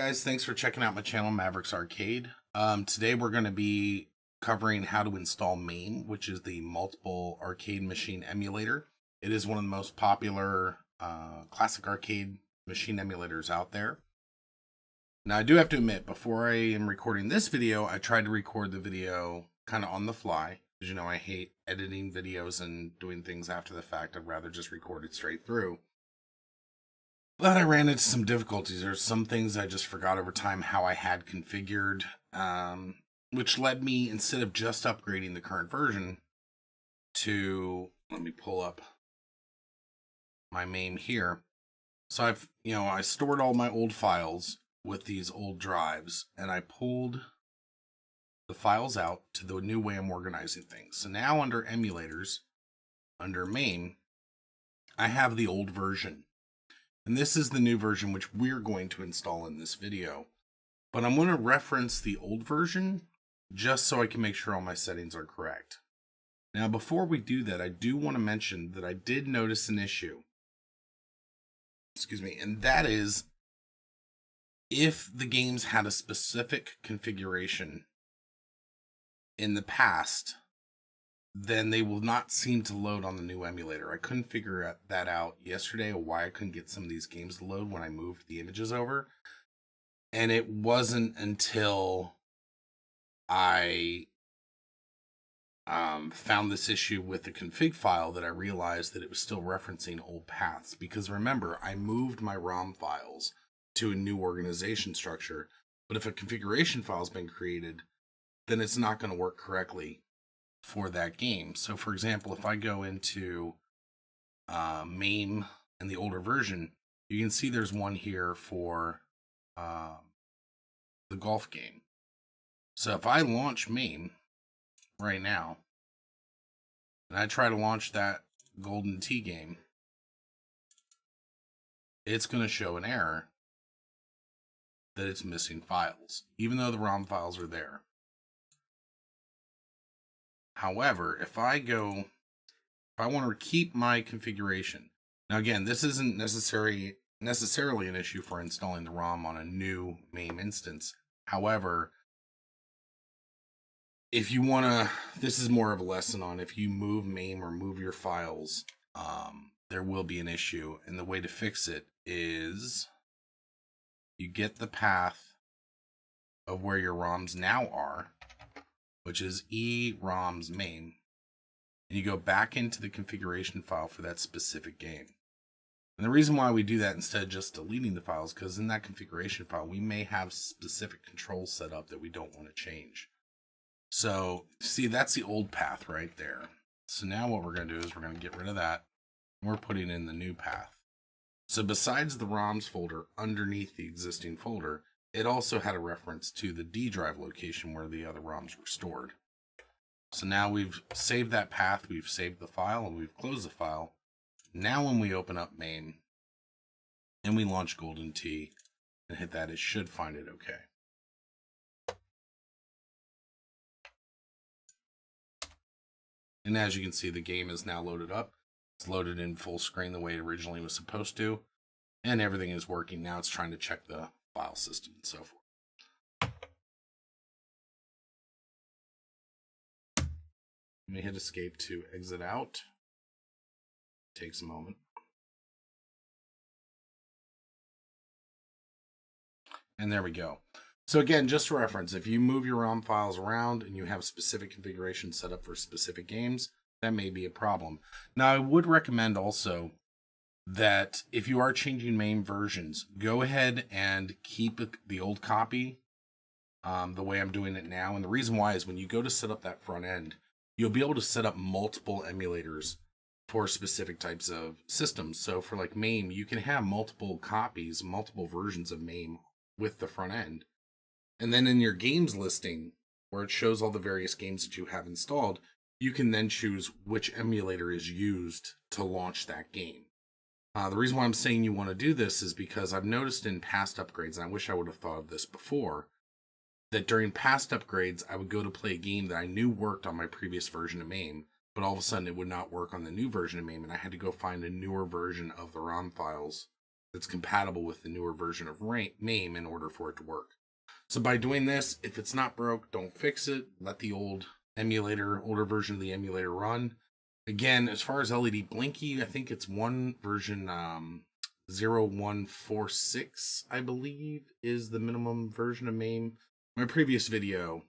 guys, thanks for checking out my channel, Mavericks Arcade. Today we're going to be covering how to install MAME, which is the multiple arcade machine emulator. It is one of the most popular classic arcade machine emulators out there. Now I do have to admit, before I am recording this video, I tried to record the video kind of on the fly. As you know, I hate editing videos and doing things after the fact. I'd rather just record it straight through. But I ran into some difficulties. There's some things I just forgot over time how I had configured, which led me, instead of just upgrading the current version, to, let me pull up my MAME here. So I stored all my old files with these old drives, and I pulled the files out to the new way I'm organizing things. So now under emulators, under MAME, I have the old version. And this is the new version which we're going to install in this video. But I'm going to reference the old version just so I can make sure all my settings are correct. Now, before we do that, I do want to mention that I did notice an issue. Excuse me. And that is, if the games had a specific configuration in the past, then they will not seem to load on the new emulator. I couldn't figure that out yesterday, or why I couldn't get some of these games to load when I moved the images over. And it wasn't until I found this issue with the config file that I realized that it was still referencing old paths. Because remember, I moved my ROM files to a new organization structure. But if a configuration file has been created, then it's not going to work correctly for that game. So for example, if I go into MAME and the older version, you can see there's one here for the golf game. So if I launch MAME right now, and I try to launch that Golden Tee game, it's going to show an error that it's missing files, even though the ROM files are there. However, if I want to keep my configuration, now again, this isn't necessarily an issue for installing the ROM on a new MAME instance. However, if you want to, this is more of a lesson on if you move MAME or move your files, there will be an issue. And the way to fix it is you get the path of where your ROMs now are, which is EROMs MAME, and you go back into the configuration file for that specific game. And the reason why we do that instead of just deleting the files, because in that configuration file, we may have specific controls set up that we don't want to change. So, see, that's the old path right there. So now what we're going to do is we're going to get rid of that, and we're putting in the new path. So besides the ROMs folder underneath the existing folder, it also had a reference to the D drive location where the other ROMs were stored. So now we've saved that path, we've saved the file, and we've closed the file. Now when we open up MAME and we launch Golden Tee and hit that, it should find it okay. And as you can see, the game is now loaded up. It's loaded in full screen the way it originally was supposed to. And everything is working. Now it's trying to check the file system and so forth. Let me hit escape to exit out. Takes a moment. And there we go. So again, just to reference, if you move your ROM files around and you have specific configurations set up for specific games, that may be a problem. Now, I would recommend also that if you are changing MAME versions, go ahead and keep the old copy the way I'm doing it now. And the reason why is when you go to set up that front end, you'll be able to set up multiple emulators for specific types of systems. So for like MAME, you can have multiple copies, multiple versions of MAME with the front end. And then in your games listing, where it shows all the various games that you have installed, you can then choose which emulator is used to launch that game. The reason why I'm saying you want to do this is because I've noticed in past upgrades, and I wish I would have thought of this before, that during past upgrades, I would go to play a game that I knew worked on my previous version of MAME, but all of a sudden it would not work on the new version of MAME, and I had to go find a newer version of the ROM files that's compatible with the newer version of MAME in order for it to work. So by doing this, if it's not broke, don't fix it. Let the older version of the emulator run. Again, as far as LED blinky, I think it's one version 0146, I believe, is the minimum version of MAME. My previous video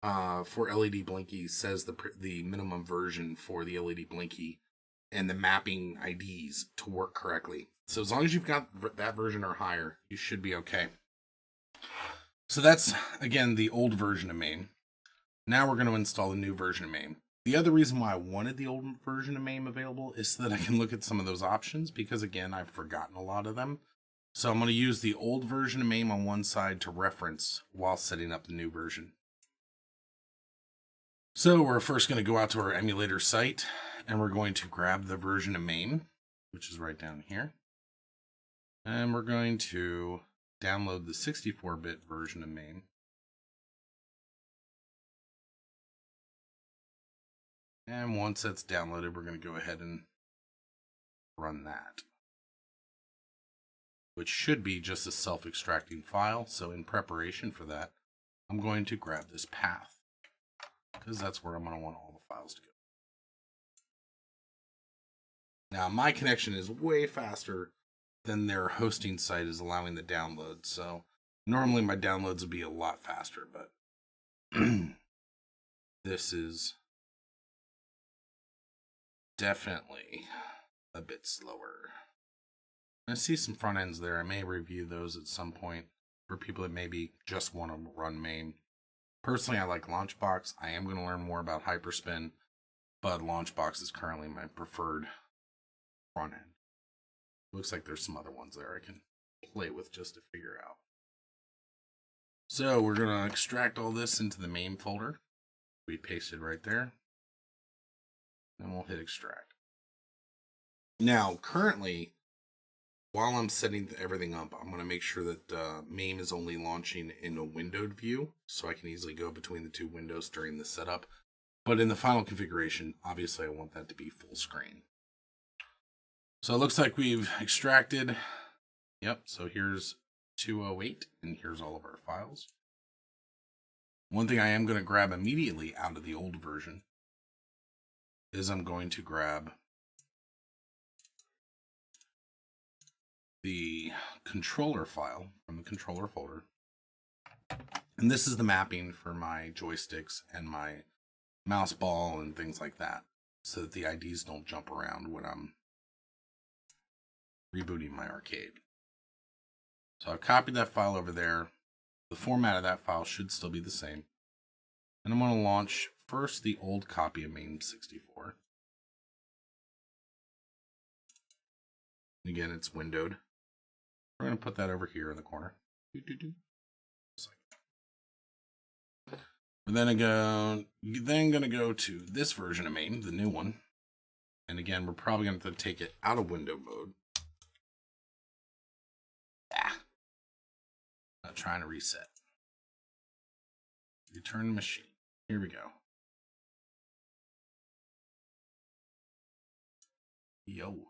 for LED blinky says the minimum version for the LED blinky and the mapping IDs to work correctly. So as long as you've got that version or higher, you should be okay. So that's, again, the old version of MAME. Now we're going to install the new version of MAME. The other reason why I wanted the old version of MAME available is so that I can look at some of those options, because again, I've forgotten a lot of them. So I'm going to use the old version of MAME on one side to reference while setting up the new version. So we're first going to go out to our emulator site, and we're going to grab the version of MAME, which is right down here. And we're going to download the 64-bit version of MAME. And once that's downloaded, we're going to go ahead and run that, which should be just a self-extracting file. So in preparation for that, I'm going to grab this path, because that's where I'm going to want all the files to go. Now, my connection is way faster than their hosting site is allowing the download. So normally my downloads would be a lot faster, but this is definitely a bit slower. I see some front ends there. I may review those at some point for people that maybe just want to run MAME. Personally, I like Launchbox. I am going to learn more about Hyperspin, but Launchbox is currently my preferred front end. Looks like there's some other ones there I can play with just to figure out. So we're going to extract all this into the MAME folder. We paste it right there. And we'll hit extract. Now, currently, while I'm setting everything up, I'm going to make sure that MAME is only launching in a windowed view, so I can easily go between the two windows during the setup. But in the final configuration, obviously I want that to be full screen. So it looks like we've extracted. Yep, so here's 208, and here's all of our files. One thing I am going to grab immediately out of the old version is I'm going to grab the controller file from the controller folder. And this is the mapping for my joysticks and my mouse ball and things like that, so that the IDs don't jump around when I'm rebooting my arcade. So I've copied that file over there. The format of that file should still be the same. And I'm going to launch first the old copy of MAME 64. Again, it's windowed. We're going to put that over here in the corner. We're then going to go to this version of MAME, the new one. And again, we're probably going to take it out of window mode. Not trying to reset. Return to machine. Here we go. Yo.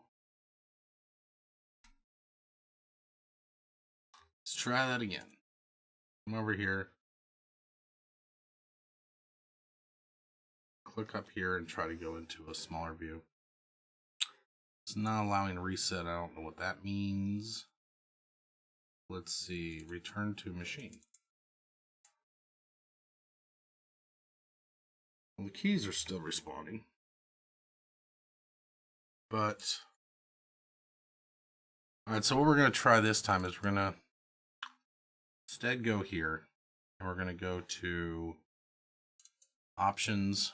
Let's try that again. Come over here. Click up here and try to go into a smaller view. It's not allowing reset. I don't know what that means. Let's see. Return to machine. Well, the keys are still responding. But alright, so what we're going to try this time is we're going to instead go here, and we're going to go to options,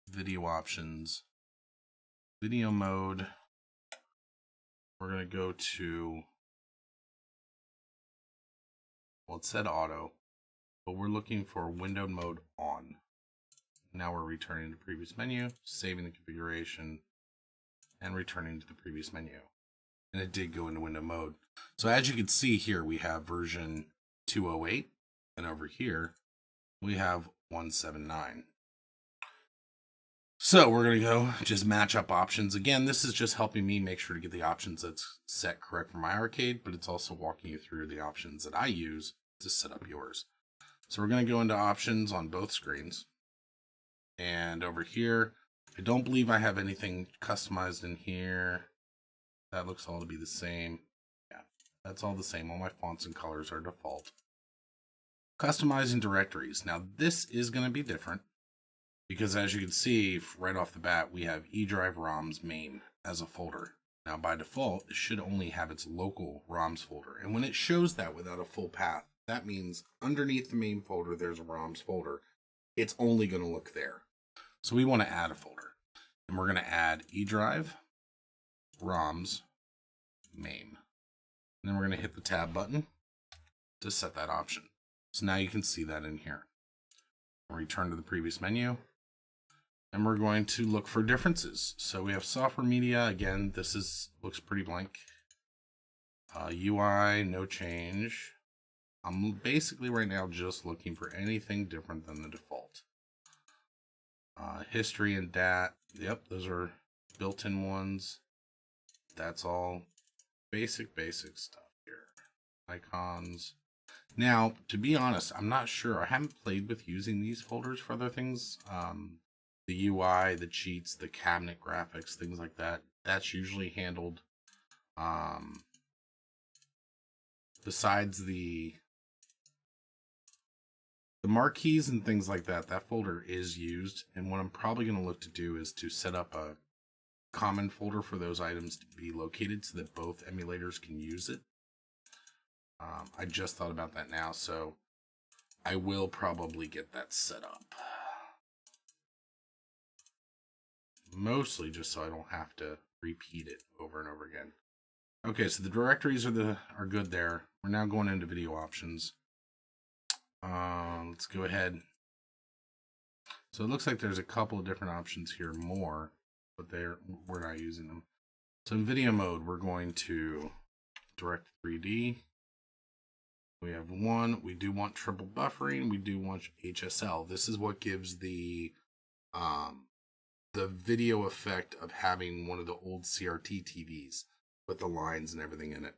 video options, video mode. We're going to go to, well, it said auto, but we're looking for windowed mode on. Now we're returning to previous menu, saving the configuration, and returning to the previous menu. And it did go into window mode. So as you can see here, we have version 208, and over here we have 179. So we're going to go just match up options. Again, this is just helping me make sure to get the options that's set correct for my arcade, but it's also walking you through the options that I use to set up yours. So we're going to go into options on both screens. And over here, I don't believe I have anything customized in here. That looks all to be the same. Yeah, that's all the same. All my fonts and colors are default. Customizing directories. Now this is going to be different because as you can see right off the bat, we have eDrive ROMs MAME as a folder. Now by default, it should only have its local ROMs folder. And when it shows that without a full path, that means underneath the MAME folder, there's a ROMs folder. It's only going to look there. So we want to add a folder. And we're going to add eDrive ROMs MAME. And then we're going to hit the tab button to set that option. So now you can see that in here. We'll return to the previous menu. And we're going to look for differences. So we have software media. Again, this looks pretty blank. UI, no change. I'm basically right now just looking for anything different than the default. History and DAT. Yep, those are built-in ones. That's all basic stuff here. Icons. Now, to be honest, I'm not sure. I haven't played with using these folders for other things. The UI, the cheats, the cabinet graphics, things like that. That's usually handled. Besides the marquees and things like that, that folder is used. And what I'm probably going to look to do is to set up a common folder for those items to be located so that both emulators can use it. I just thought about that now, so I will probably get that set up. Mostly just so I don't have to repeat it over and over again. Okay, so the directories are good there. We're now going into video options. Let's go ahead. So it looks like there's a couple of different options here more, but we're not using them. So in video mode, we're going to direct 3D. We have one. We do want triple buffering. We do want HSL. This is what gives the video effect of having one of the old CRT TVs with the lines and everything in it.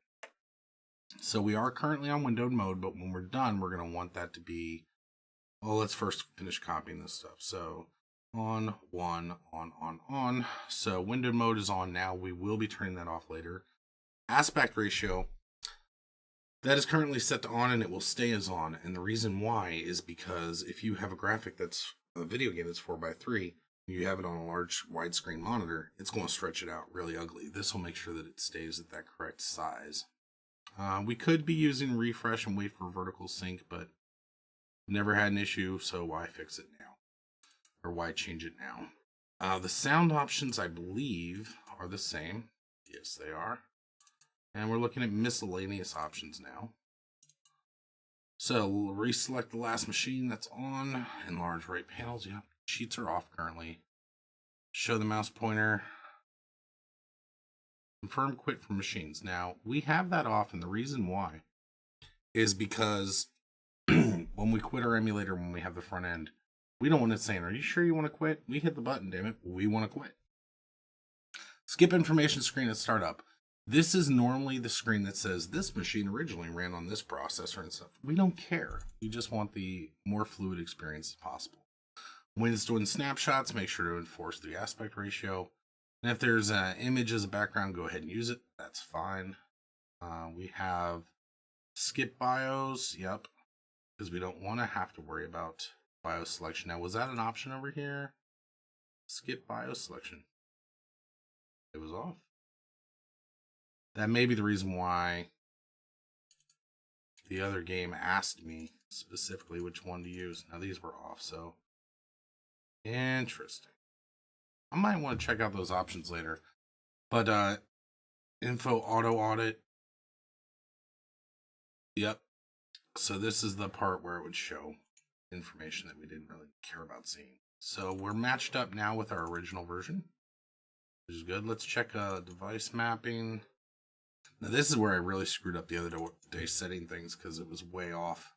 So we are currently on windowed mode, but when we're done, we're going to want that to be, well, let's first finish copying this stuff. So on, on. So windowed mode is on now. We will be turning that off later. Aspect ratio, that is currently set to on and it will stay as on. And the reason why is because if you have a graphic that's a video game that's 4:3, you have it on a large widescreen monitor, it's going to stretch it out really ugly. This will make sure that it stays at that correct size. We could be using refresh and wait for vertical sync, but never had an issue, so why fix it now? Or why change it now? The sound options, I believe, are the same. Yes, they are. And we're looking at miscellaneous options now. So we'll reselect the last machine that's on. Enlarge right panels. Yeah, sheets are off currently. Show the mouse pointer. Confirm quit from machines. Now, we have that off, and the reason why is because when we quit our emulator, when we have the front end, we don't want it saying, are you sure you want to quit? We hit the button, damn it. We want to quit. Skip information screen at startup. This is normally the screen that says this machine originally ran on this processor and stuff. We don't care. We just want the more fluid experience as possible. When it's doing snapshots, make sure to enforce the aspect ratio. And if there's an image as a background, go ahead and use it. That's fine. We have skip BIOS. Yep. Because we don't want to have to worry about BIOS selection. Now, was that an option over here? Skip BIOS selection. It was off. That may be the reason why the other game asked me specifically which one to use. Now, these were off, so interesting. I might want to check out those options later. But info auto audit. Yep. So this is the part where it would show information that we didn't really care about seeing. So we're matched up now with our original version, which is good. Let's check device mapping. Now this is where I really screwed up the other day setting things because it was way off.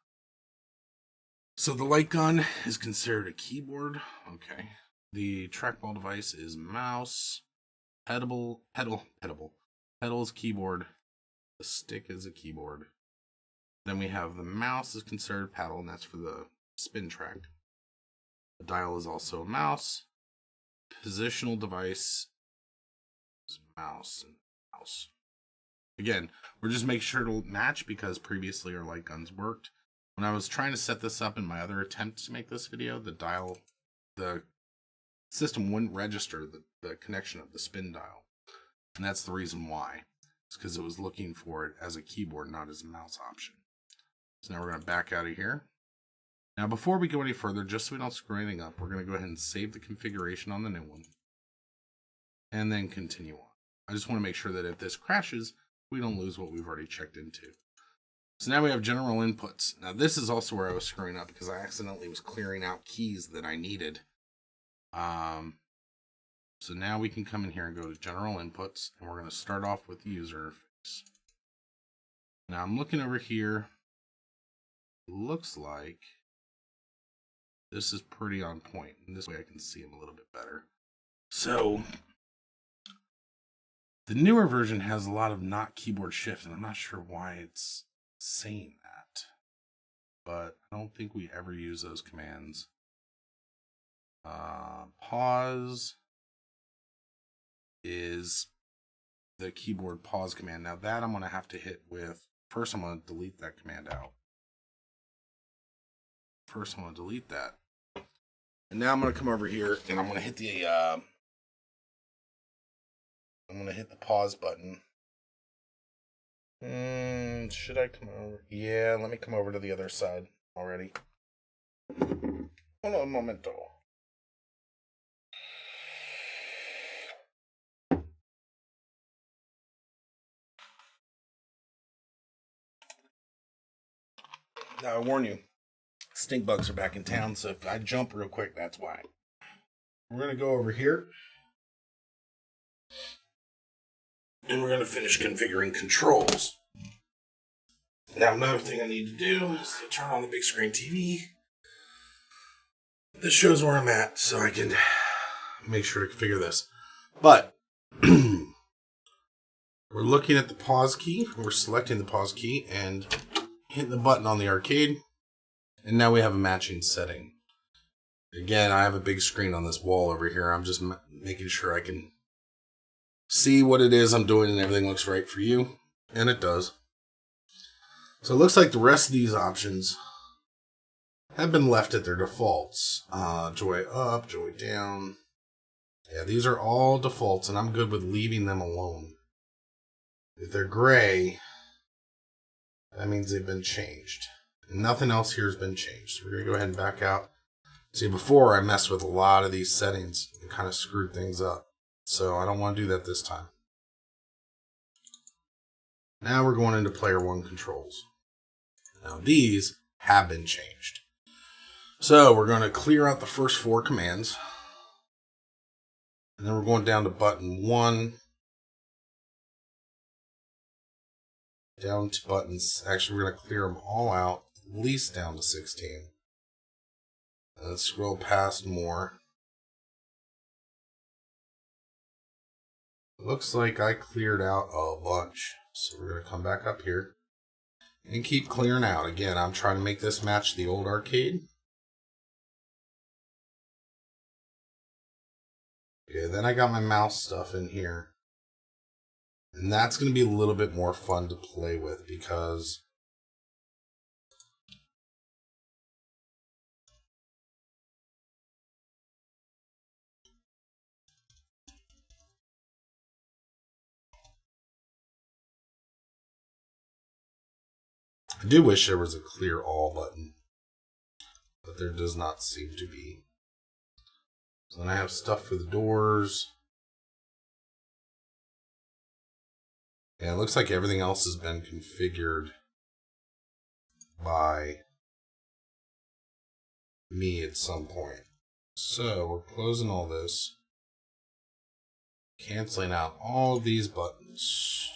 So the light gun is considered a keyboard. Okay. The trackball device is mouse, pedal, pedals, keyboard. The stick is a keyboard. Then we have the mouse is considered paddle, and that's for the spin track. The dial is also a mouse. Positional device is mouse and mouse. Again, we're just making sure to match because previously our light guns worked. When I was trying to set this up in my other attempt to make this video, the system wouldn't register the connection of the spin dial. And that's the reason why. It's because it was looking for it as a keyboard, not as a mouse option. So now we're going to back out of here. Now before we go any further, just so we don't screw anything up, we're going to go ahead and save the configuration on the new one. And then continue on. I just want to make sure that if this crashes, we don't lose what we've already checked into. So now we have general inputs. Now this is also where I was screwing up because I accidentally was clearing out keys that I needed. So now we can come in here and go to general inputs, and we're going to start off with the user interface. Now I'm looking over here. It looks like this is pretty on point, and this way I can see them a little bit better. So the newer version has a lot of not keyboard shift, and I'm not sure why it's saying that, but I don't think we ever use those commands. Pause is the keyboard pause command. Now that I'm going to have to hit with, first I'm going to delete that command out. First I'm going to delete that. And now I'm going to come over here and I'm going to hit the pause button. Should I come over? Yeah, let me come over to the other side already. Hold on a momento. Now I warn you, stink bugs are back in town, so if I jump real quick, that's why. We're going to go over here. And we're going to finish configuring controls. Now another thing I need to do is to turn on the big screen TV. This shows where I'm at, so I can make sure to configure this. But we're looking at the pause key. We're selecting the pause key and hitting the button on the arcade. And now we have a matching setting. Again, I have a big screen on this wall over here. I'm just making sure I can see what it is I'm doing and everything looks right for you. And it does. So it looks like the rest of these options have been left at their defaults. Joy up, joy down. Yeah, these are all defaults, and I'm good with leaving them alone. If they're gray, that means they've been changed. And nothing else here has been changed. So we're going to go ahead and back out. See, before I messed with a lot of these settings and kind of screwed things up. So I don't want to do that this time. Now we're going into player one controls. Now these have been changed. So we're going to clear out the first four commands. And then we're going down to button 1. Down to buttons. Actually, we're going to clear them all out. At least down to 16. And then scroll past more. Looks like I cleared out a bunch. So we're going to come back up here. And keep clearing out. Again, I'm trying to make this match the old arcade. Okay, then I got my mouse stuff in here. And that's going to be a little bit more fun to play with because I do wish there was a clear all button, but there does not seem to be. So then I have stuff for the doors. And it looks like everything else has been configured by me at some point. So we're closing all this. Canceling out all of these buttons.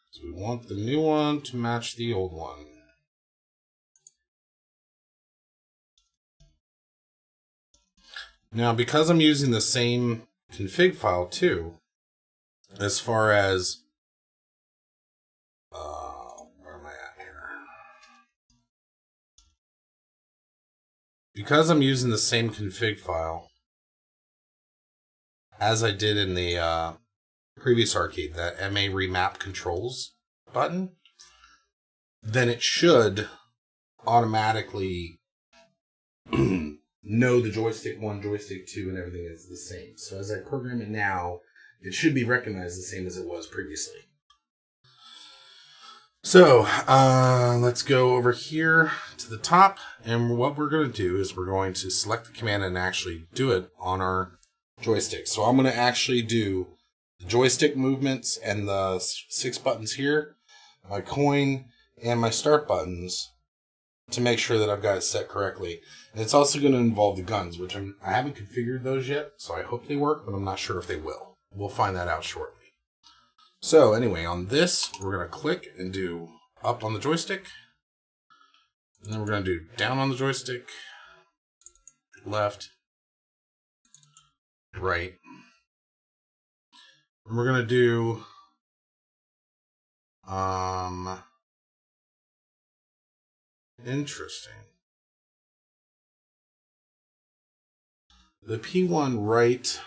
So we want the new one to match the old one. Now, because I'm using the same config file too, as far as where am I at here? Because I'm using the same config file as I did in the previous arcade, that M.A.E. remap controls button, then it should automatically know the joystick 1, joystick 2, and everything is the same. So as I program it now, it should be recognized the same as it was previously. So let's go over here to the top, and what we're going to do is we're going to select the command and actually do it on our joystick. So I'm going to actually do the joystick movements and the 6 buttons here, my coin, and my start buttons to make sure that I've got it set correctly. And it's also going to involve the guns, which I haven't configured those yet, so I hope they work, but I'm not sure if they will. We'll find that out shortly. So anyway, on this, we're going to click and do up on the joystick. And then we're going to do down on the joystick, left, right. And we're going to do interesting. The P1 right.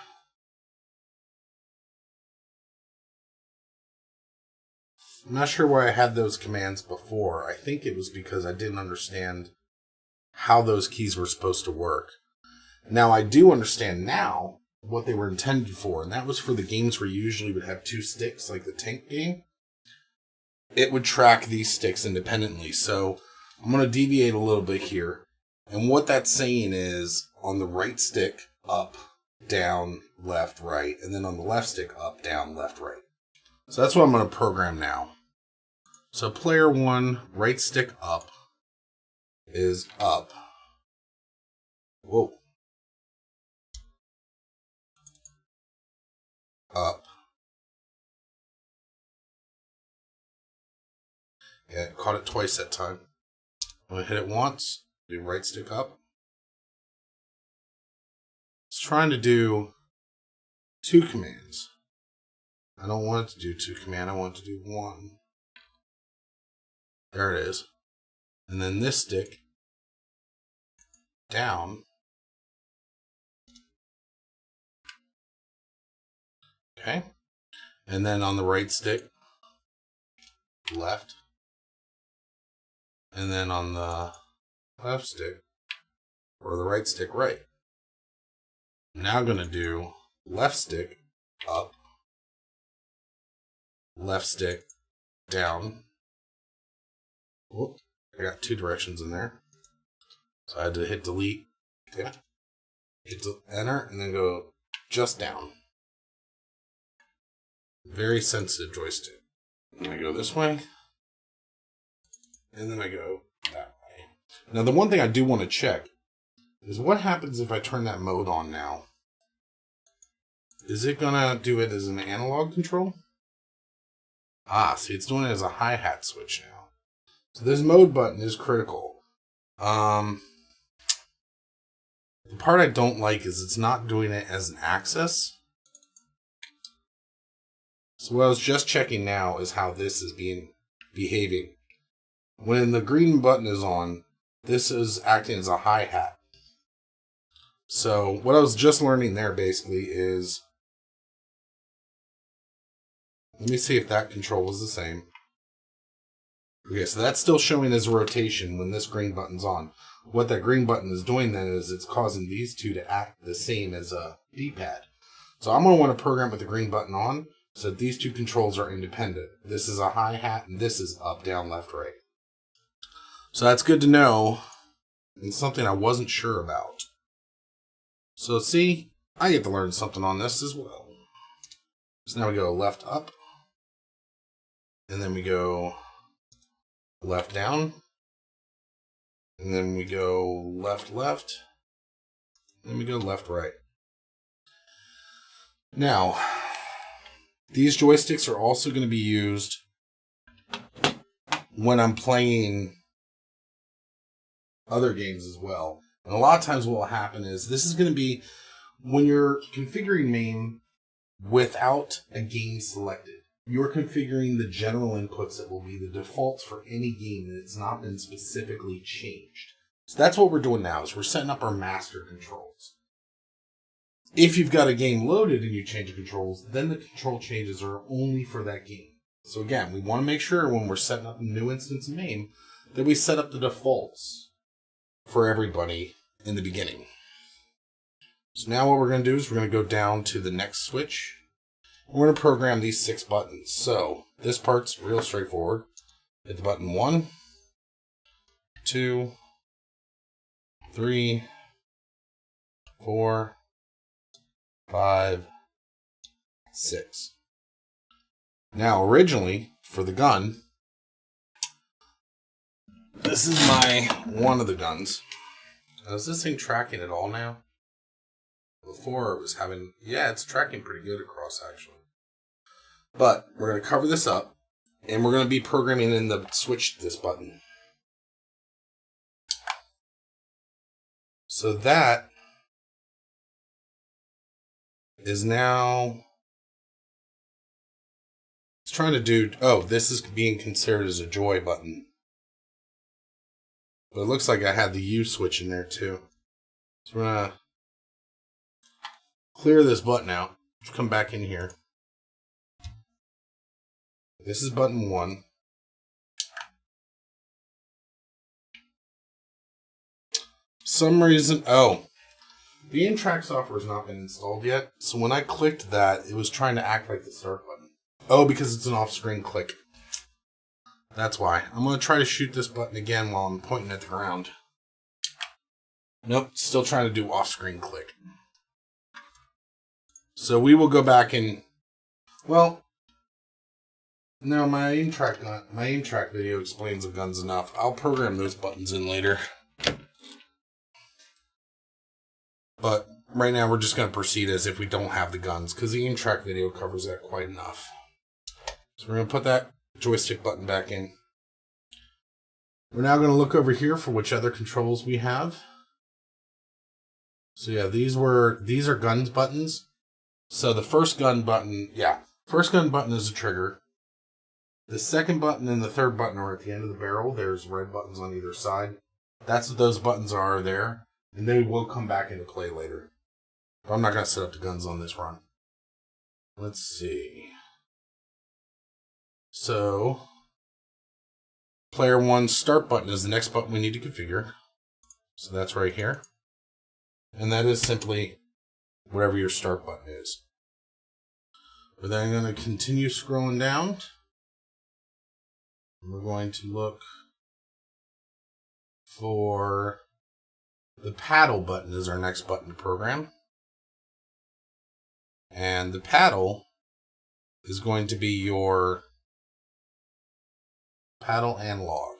I'm not sure why I had those commands before. I think it was because I didn't understand how those keys were supposed to work. Now I do understand now what they were intended for, and that was for the games where you usually would have 2 sticks, like the tank game. It would track these sticks independently. So I'm going to deviate a little bit here. And what that's saying is on the right stick, up, down, left, right, and then on the left stick, up, down, left, right. So that's what I'm going to program now. So player 1, right stick up is up. Whoa. Up. Yeah, caught it twice that time. I'm going to hit it once, do right stick up. It's trying to do 2 commands. I don't want it to do 2 commands, I want it to do 1. There it is. And then this stick down. Okay. And then on the right stick, left. And then on the left stick, or the right stick, right. I'm now going to do left stick up, left stick down. Whoop, I got 2 directions in there. So I had to hit delete. Okay. Hit enter and then go just down. Very sensitive joystick. And I go this way. And then I go that way. Now the one thing I do want to check is what happens if I turn that mode on now? Is it going to do it as an analog control? Ah, see, it's doing it as a hi-hat switch now. So this mode button is critical. The part I don't like is it's not doing it as an access. So what I was just checking now is how this is behaving. When the green button is on, this is acting as a hi-hat. So what I was just learning there basically is, let me see if that control was the same. Okay, so that's still showing as a rotation when this green button's on. What that green button is doing then is it's causing these 2 to act the same as a D-pad. So I'm going to want to program with the green button on so that these 2 controls are independent. This is a hi-hat and this is up, down, left, right. So that's good to know, and something I wasn't sure about. So see, I get to learn something on this as well. So now we go left up, and then we go left down, and then we go left left, and then we go left right. Now, these joysticks are also going to be used when I'm playing other games as well. And a lot of times what will happen is this is going to be when you're configuring MAME without a game selected, you're configuring the general inputs that will be the defaults for any game, and it's not been specifically changed. So that's what we're doing now, is we're setting up our master controls. If you've got a game loaded and you change the controls, then the control changes are only for that game. So again, we want to make sure when we're setting up a new instance of MAME that we set up the defaults for everybody in the beginning. So now what we're going to do is we're going to go down to the next switch. We're going to program these 6 buttons. So this part's real straightforward. Hit the button 1, 2, 3, 4, 5, 6. Now, originally, for the gun, this is one of the guns. Now, is this thing tracking at all now? Before it was having, yeah, it's tracking pretty good across, actually. But we're going to cover this up, and we're going to be programming in the switch this button. So that is now, it's trying to do, oh, this is being considered as a joy button. But it looks like I had the U switch in there too. So we're going to clear this button out. Let's come back in here. This is button 1. Some reason, oh, the in-track software has not been installed yet. So when I clicked that, it was trying to act like the start button. Oh, because it's an off-screen click. That's why. I'm going to try to shoot this button again while I'm pointing at the ground. Nope, still trying to do off-screen click. So we will go back and, well, no, my aim track video explains the guns enough. I'll program those buttons in later. But right now we're just going to proceed as if we don't have the guns, because the aim track video covers that quite enough. So we're going to put that joystick button back in. We're now going to look over here for which other controls we have. So yeah, these are guns buttons. So the first gun button, first gun button is a trigger. The second button and the third button are at the end of the barrel. There's red buttons on either side. That's what those buttons are there. And they will come back into play later. But I'm not going to set up the guns on this run. Let's see. So, player 1's start button is the next button we need to configure. So that's right here. And that is simply whatever your start button is. We're then going to continue scrolling down. We're going to look for the paddle button is our next button to program. And the paddle is going to be your paddle analog.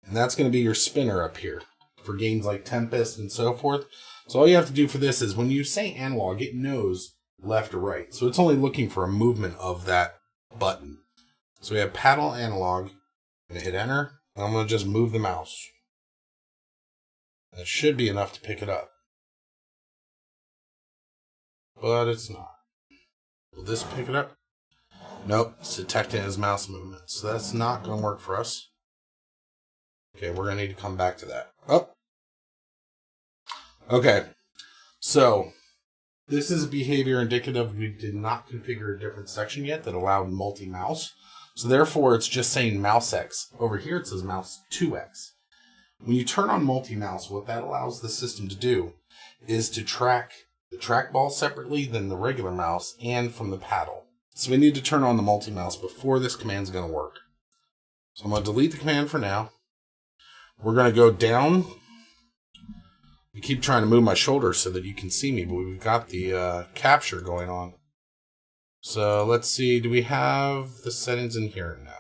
And that's going to be your spinner up here for games like Tempest and so forth. So all you have to do for this is when you say analog, it knows left or right. So it's only looking for a movement of that button. So we have paddle analog. I'm going to hit enter. And I'm going to just move the mouse. That should be enough to pick it up. But it's not. Will this pick it up? Nope, it's detecting his mouse movement. So that's not going to work for us. Okay, we're going to need to come back to that. Oh. Okay. So, this is behavior indicative we did not configure a different section yet that allowed multi-mouse. So therefore, it's just saying mouse X. Over here, it says mouse 2X. When you turn on multi-mouse, what that allows the system to do is to track the trackball separately than the regular mouse and from the paddle. So we need to turn on the multi-mouse before this command is going to work. So I'm going to delete the command for now. We're going to go down. I keep trying to move my shoulder so that you can see me, but we've got the capture going on. So let's see, do we have the settings in here? No.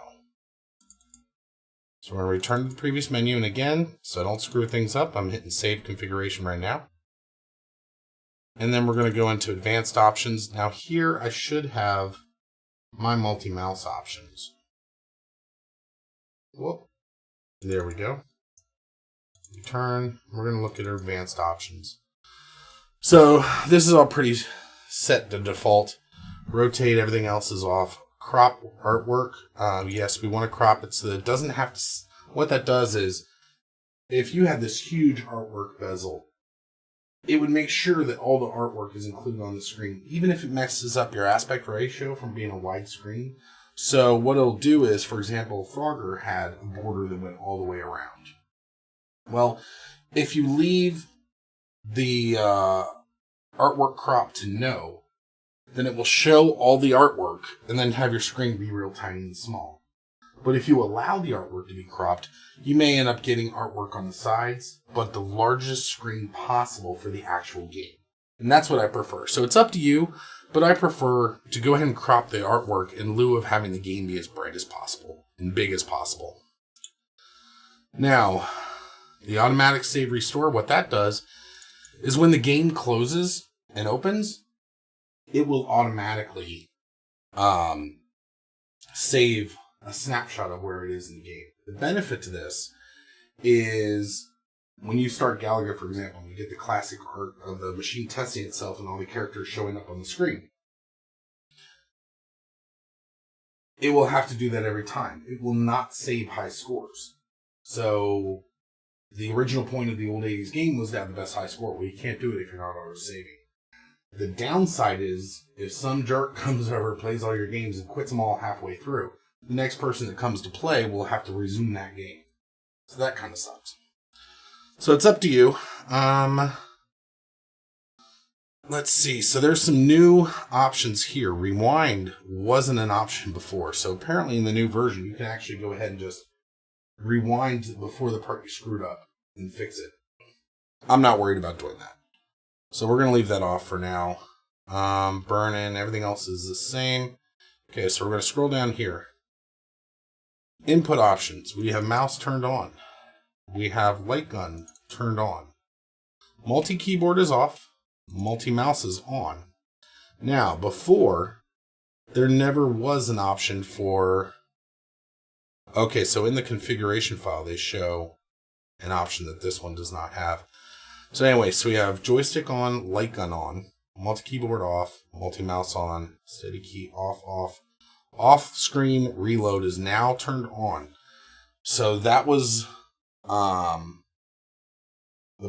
So we're going to return to the previous menu, and again, so I don't screw things up, I'm hitting save configuration right now. And then we're going to go into advanced options. Now here I should have my multi-mouse options. Whoop. There we go. Return. We're going to look at our advanced options. So this is all pretty set to default. Rotate, everything else is off. Crop artwork. Yes, we want to crop it so that it doesn't have to. What that does is, if you had this huge artwork bezel, it would make sure that all the artwork is included on the screen, even if it messes up your aspect ratio from being a wide screen. So what it'll do is, for example, Frogger had a border that went all the way around. Well, if you leave the artwork crop to no, then it will show all the artwork and then have your screen be real tiny and small. But if you allow the artwork to be cropped, you may end up getting artwork on the sides, but the largest screen possible for the actual game. And that's what I prefer. So it's up to you, but I prefer to go ahead and crop the artwork in lieu of having the game be as bright as possible and big as possible. Now, the automatic save restore, what that does is when the game closes and opens, it will automatically save a snapshot of where it is in the game. The benefit to this is when you start Galaga, for example, you get the classic art of the machine testing itself and all the characters showing up on the screen. It will have to do that every time. It will not save high scores. So the original point of the old 80s game was to have the best high score. Well, you can't do it if you're not auto-saving. The downside is, if some jerk comes over, plays all your games, and quits them all halfway through, the next person that comes to play will have to resume that game. So that kind of sucks. So it's up to you. Let's see. So there's some new options here. Rewind wasn't an option before. So apparently in the new version, you can actually go ahead and just rewind before the part you screwed up and fix it. I'm not worried about doing that. So we're going to leave that off for now. Burn-in, everything else is the same. Okay, so we're going to scroll down here. Input options. We have mouse turned on. We have light gun turned on. Multi-keyboard is off. Multi-mouse is on. Now, before, there never was an option for... Okay, so in the configuration file, they show an option that this one does not have. So anyway, so we have joystick on, light gun on, multi-keyboard off, multi-mouse on, steady key off, off. Off-screen reload is now turned on. So that was the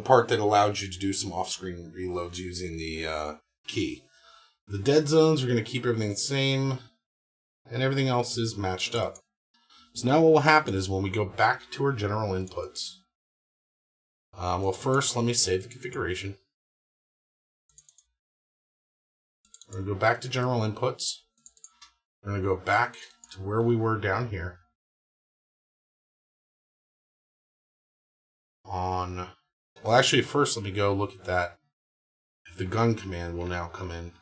part that allowed you to do some off-screen reloads using the key. The dead zones, we're going to keep everything the same, and everything else is matched up. So now what will happen is when we go back to our general inputs, well, first, let me save the configuration. We're going to go back to general inputs. We're going to go back to where we were down here. Well, actually, first, let me go look at that. If the gun command will now come in.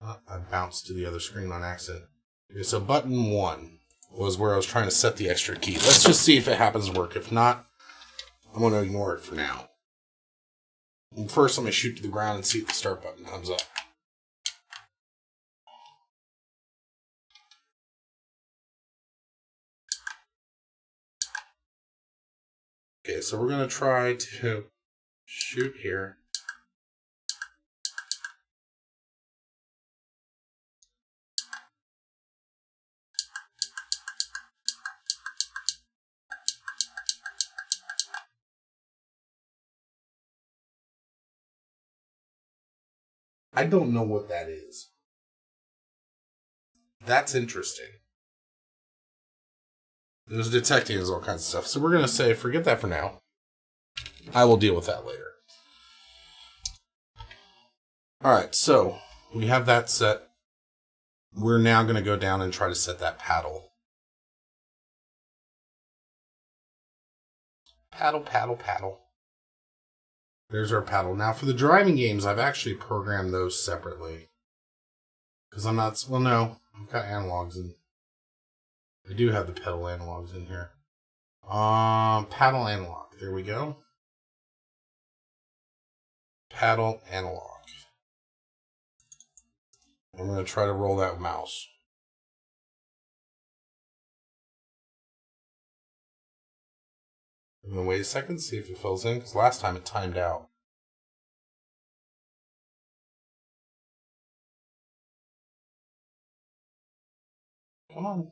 I bounced to the other screen on accident. Okay, so button 1 was where I was trying to set the extra key. Let's just see if it happens to work. If not, I'm going to ignore it for now. And first, let me shoot to the ground and see if the start button comes up. Okay, so we're going to try to shoot here. I don't know what that is. That's interesting. It was detecting as all kinds of stuff. So we're going to say, forget that for now. I will deal with that later. Alright, so we have that set. We're now going to go down and try to set that paddle. Paddle, paddle, paddle. There's our paddle. Now for the driving games, I've actually programmed those separately. Because I'm not... Well, no. I've got analogs in. I do have the pedal analogs in here. Paddle analog. There we go. Paddle analog. I'm going to try to roll that mouse. I'm going to wait a second, see if it fills in, because last time it timed out. Come on.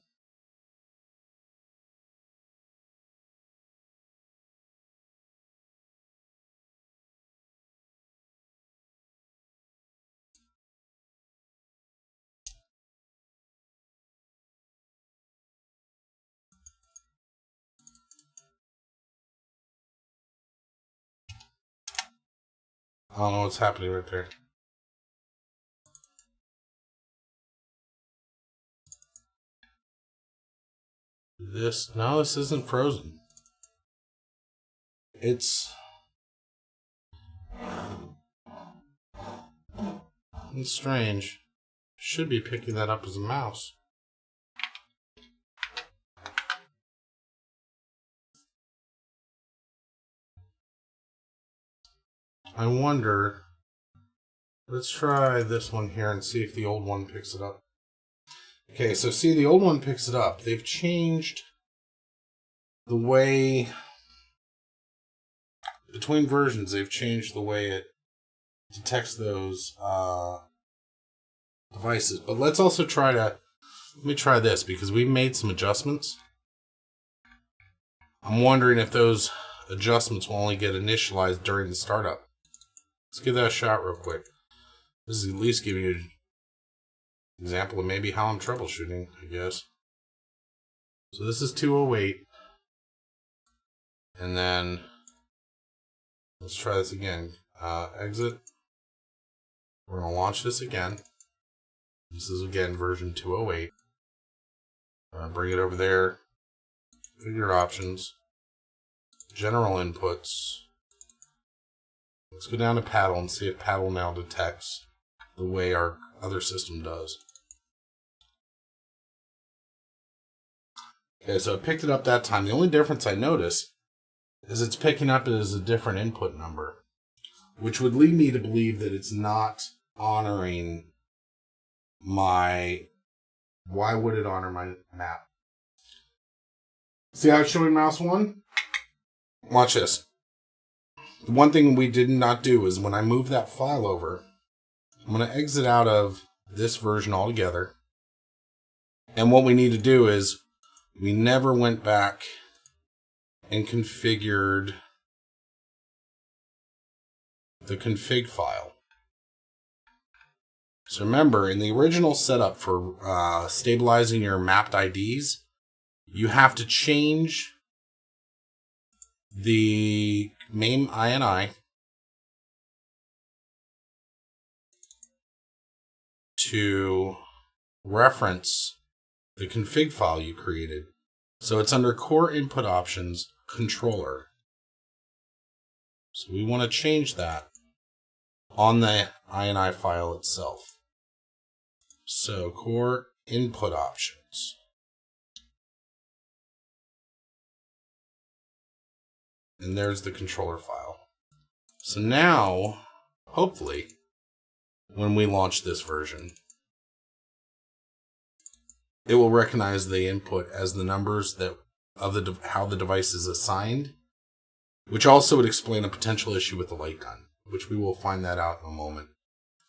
I don't know what's happening right there. No, this isn't frozen. It's strange. Should be picking that up as a mouse. I wonder. Let's try this one here and see if the old one picks it up. Okay, so see, the old one picks it up. They've changed the way, between versions, they've changed the way it detects those devices. But let's also let me try this, because we made some adjustments. I'm wondering if those adjustments will only get initialized during the startup. Let's give that a shot real quick. This is at least giving you an example of maybe how I'm troubleshooting, I guess. So this is 208. And then let's try this again. Exit. We're going to launch this again. This is again version 208. Bring it over there. Configure options. General inputs. Let's go down to paddle and see if paddle now detects the way our other system does. Okay, so it picked it up that time. The only difference I notice is it's picking up as a different input number, which would lead me to believe that it's not honoring my... Why would it honor my map? See how it's showing mouse 1? Watch this. The one thing we did not do is when I move that file over, I'm going to exit out of this version altogether. And what we need to do is we never went back and configured the config file. So remember, in the original setup for stabilizing your mapped IDs, you have to change the MAME INI to reference the config file you created. So it's under Core Input Options, Controller. So we want to change that on the INI file itself. So Core Input Options. And there's the controller file. So now, hopefully, when we launch this version, it will recognize the input as the numbers that of how the device is assigned, which also would explain a potential issue with the light gun, which we will find that out in a moment.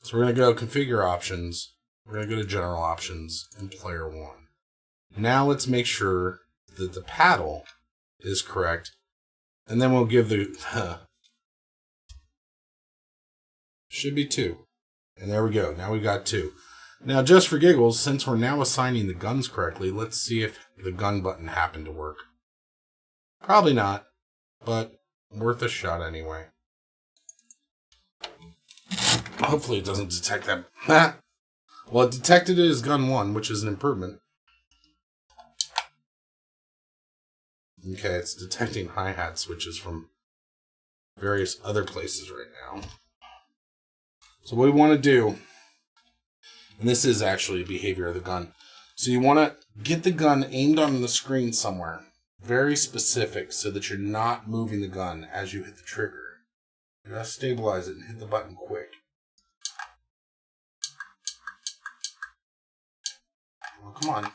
So we're going to go Configure Options, we're going to go to General Options, and Player 1. Now let's make sure that the paddle is correct, and then we'll give the... should be 2. And there we go, now we got 2. Now, just for giggles, since we're now assigning the guns correctly, let's see if the gun button happened to work. Probably not, but worth a shot anyway. Hopefully it doesn't detect that. Well, it detected it as gun 1, which is an improvement. Okay, it's detecting hi-hat switches from various other places right now. So what we want to do, and this is actually behavior of the gun. So you want to get the gun aimed on the screen somewhere. Very specific so that you're not moving the gun as you hit the trigger. You gotta stabilize it and hit the button quick. Well, come on.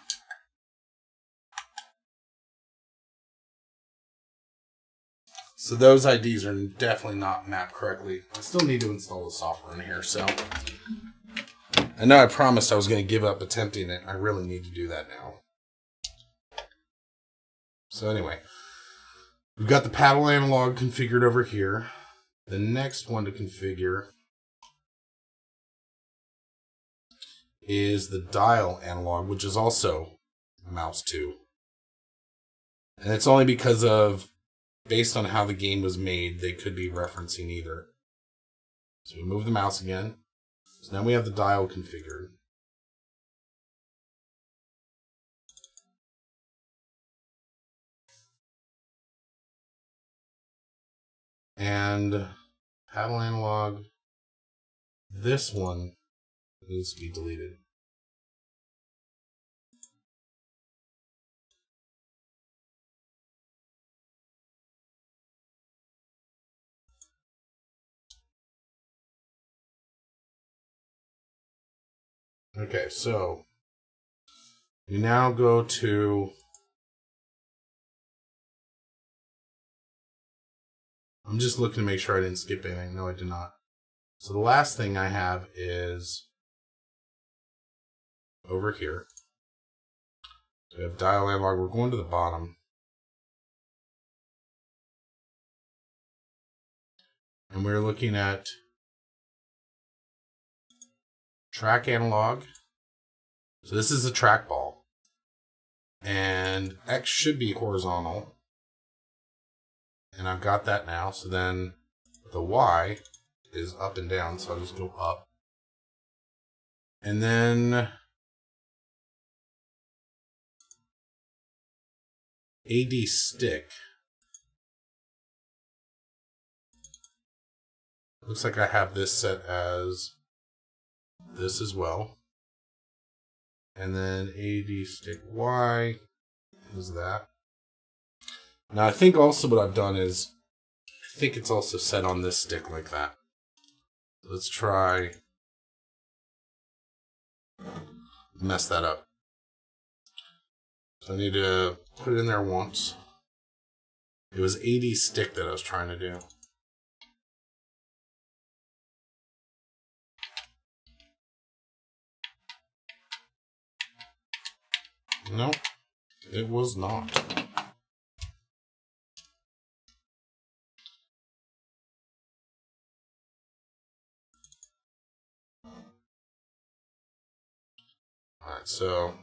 So those IDs are definitely not mapped correctly. I still need to install the software in here, so. I know I promised I was going to give up attempting it. I really need to do that now. So anyway, we've got the paddle analog configured over here. The next one to configure is the dial analog, which is also mouse 2. And it's only because of, based on how the game was made, they could be referencing either. So we move the mouse again. So now we have the dial configured. And paddle analog, this one needs to be deleted. Okay, so we now go to, I'm just looking to make sure I didn't skip anything. No, I did not. So the last thing I have is over here. So we have dial analog. We're going to the bottom. And we're looking at track analog. So this is a trackball. And X should be horizontal. And I've got that now. So then the Y is up and down. So I'll just go up. And then AD stick. Looks like I have this set as this as well. And then AD stick Y is that. Now I think also what I've done is, I think it's also set on this stick like that. Let's try mess that up. So I need to put it in there once. It was AD stick that I was trying to do. Nope, it was not. Alright, so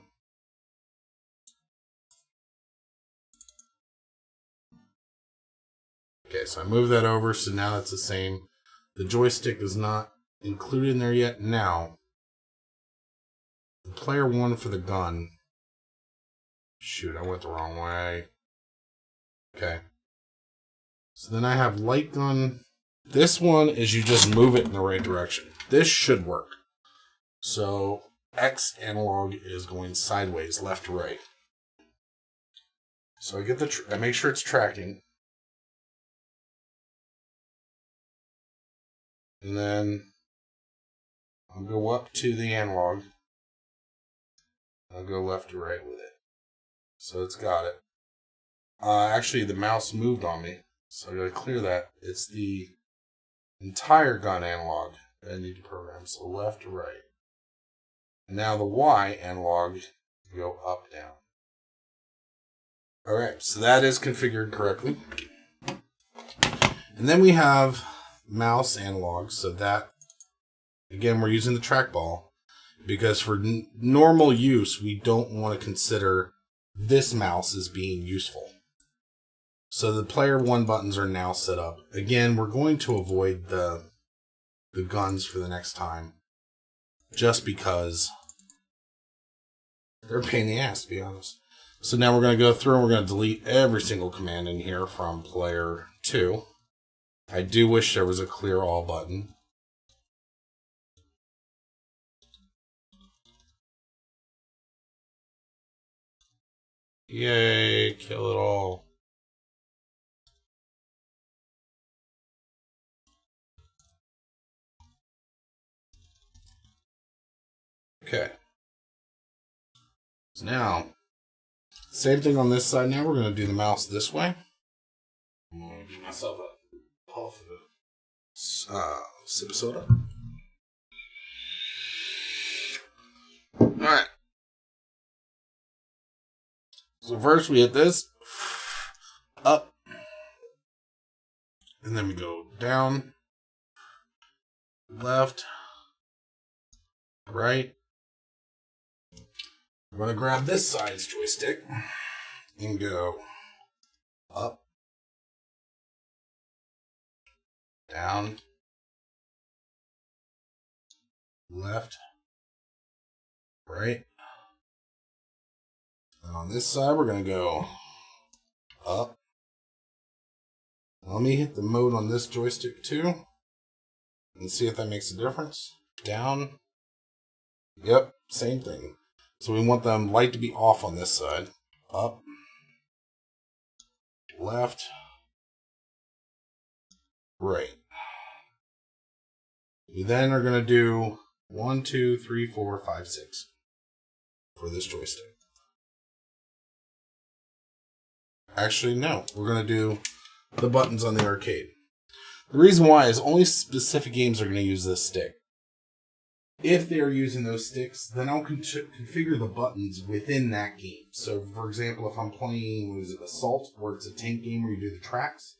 okay, so I moved that over, so now it's the same. The joystick is not included in there yet. Now, the player 1 for the gun. Shoot, I went the wrong way. Okay. So then I have light gun. This one is you just move it in the right direction. This should work. So X analog is going sideways, left to right. So I get I make sure it's tracking. And then I'll go up to the analog. I'll go left to right with it. So it's got it. Actually, the mouse moved on me. So I gotta clear that. It's the entire gun analog that I need to program. So left to right. And now the Y analog, go up, down. Alright, so that is configured correctly. And then we have mouse analog. So that, again, we're using the trackball. Because for normal use, we don't want to consider this mouse as being useful. So the player 1 buttons are now set up. Again, we're going to avoid the guns for the next time. Just because they're a pain in the ass, to be honest. So now we're going to go through and we're going to delete every single command in here from player 2. I do wish there was a clear all button. Yay, kill it all. Okay. So now, same thing on this side. Now we're going to do the mouse this way. Give myself a puff of sip of soda. Alright. So first we hit this. Up. And then we go down. Left. Right. I'm going to grab this side's joystick and go up, down, left, right. And on this side, we're going to go up. Let me hit the mode on this joystick too and see if that makes a difference. Down. Yep, same thing. So we want the light to be off on this side. Up. Left. Right. We then are going to do 1, 2, 3, 4, 5, 6 for this joystick. Actually, no. We're going to do the buttons on the arcade. The reason why is only specific games are going to use this stick. If they're using those sticks, then I'll configure the buttons within that game. So, for example, if I'm playing, Assault, where it's a tank game where you do the tracks,